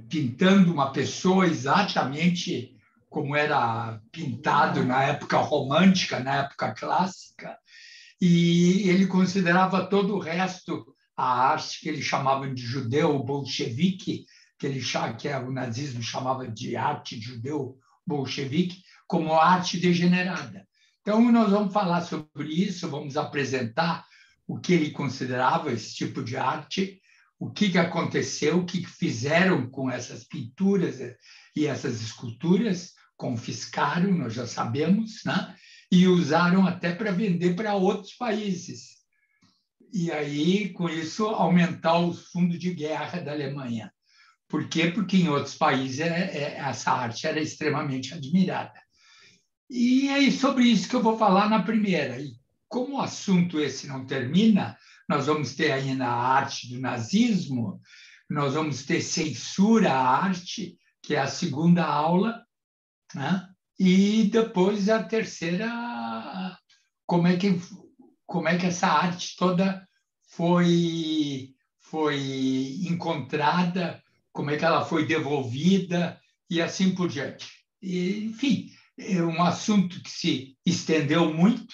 pintando uma pessoa exatamente como era pintado na época romântica, na época clássica, e ele considerava todo o resto, a arte que ele chamava de judeu bolchevique, que o nazismo chamava de arte judeu bolchevique, como arte degenerada. Então, nós vamos falar sobre isso, vamos apresentar o que ele considerava esse tipo de arte, o que aconteceu, o que fizeram com essas pinturas e essas esculturas, confiscaram, nós já sabemos, né? E usaram até para vender para outros países. E aí, com isso, aumentar o fundo de guerra da Alemanha. Por quê? Porque em outros países essa arte era extremamente admirada. E é sobre isso que eu vou falar na primeira. E como o assunto esse não termina, nós vamos ter ainda a arte do nazismo, nós vamos ter censura à arte, que é a segunda aula, né? E depois a terceira, como é que essa arte toda foi encontrada, como é que ela foi devolvida e assim por diante. E, enfim, é um assunto que se estendeu muito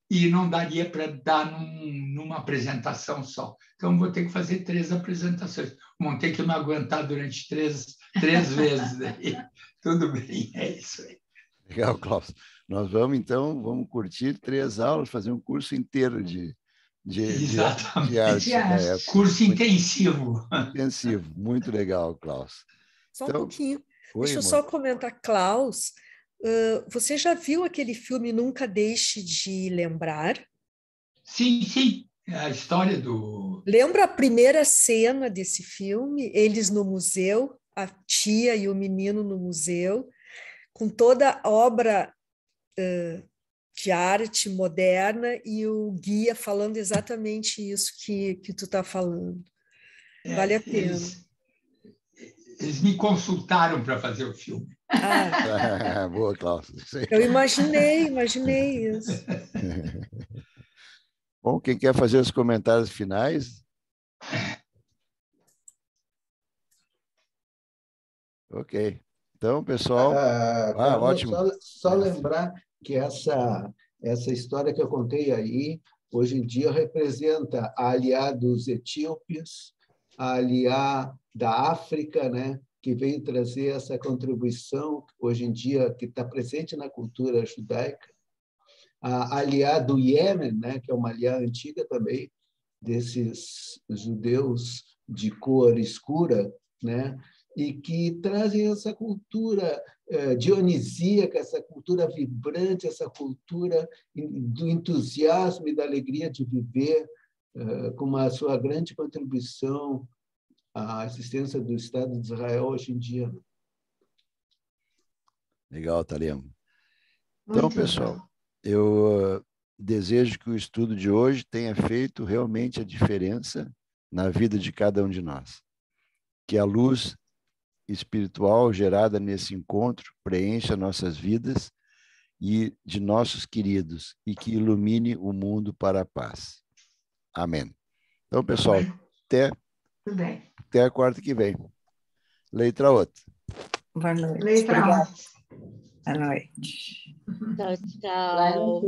e não daria para dar numa apresentação só. Então, vou ter que fazer 3 apresentações. Vão ter que me aguentar durante três vezes. Daí. Tudo bem, é isso aí. Legal, Klaus. Nós vamos, então, curtir 3 aulas, fazer um curso inteiro de arte da época. Curso intensivo. Intensivo, muito legal, Klaus. Só um pouquinho. Oi, Deixa eu amor. só comentar, Klaus. Você já viu aquele filme Nunca Deixe de Lembrar? Sim, sim. É a história do... Lembra a primeira cena desse filme? Eles no museu, a tia e o menino no museu, com toda a obra de arte moderna e o guia falando exatamente isso que tu está falando. Vale a pena. Eles me consultaram para fazer o filme. Boa, Klaus. Eu imaginei isso. Bom, quem quer fazer os comentários finais? Ok. Então, pessoal... ótimo. Só lembrar que essa história que eu contei aí, hoje em dia, representa a aliá dos etíopes, a aliá da África, né, que veio trazer essa contribuição, hoje em dia, que está presente na cultura judaica, a aliá do Iêmen, né, que é uma aliá antiga também, desses judeus de cor escura, né, e que trazem essa cultura dionisíaca, essa cultura vibrante, essa cultura do entusiasmo e da alegria de viver, com a sua grande contribuição à existência do Estado de Israel hoje em dia. Legal, Talema. Então, pessoal, eu desejo que o estudo de hoje tenha feito realmente a diferença na vida de cada um de nós. Que a luz espiritual gerada nesse encontro preencha nossas vidas e de nossos queridos e que ilumine o mundo para a paz. Amém. Então, pessoal, até a quarta que vem. Letra outra. Boa noite. Obrigada. Boa noite. Tchau, tchau.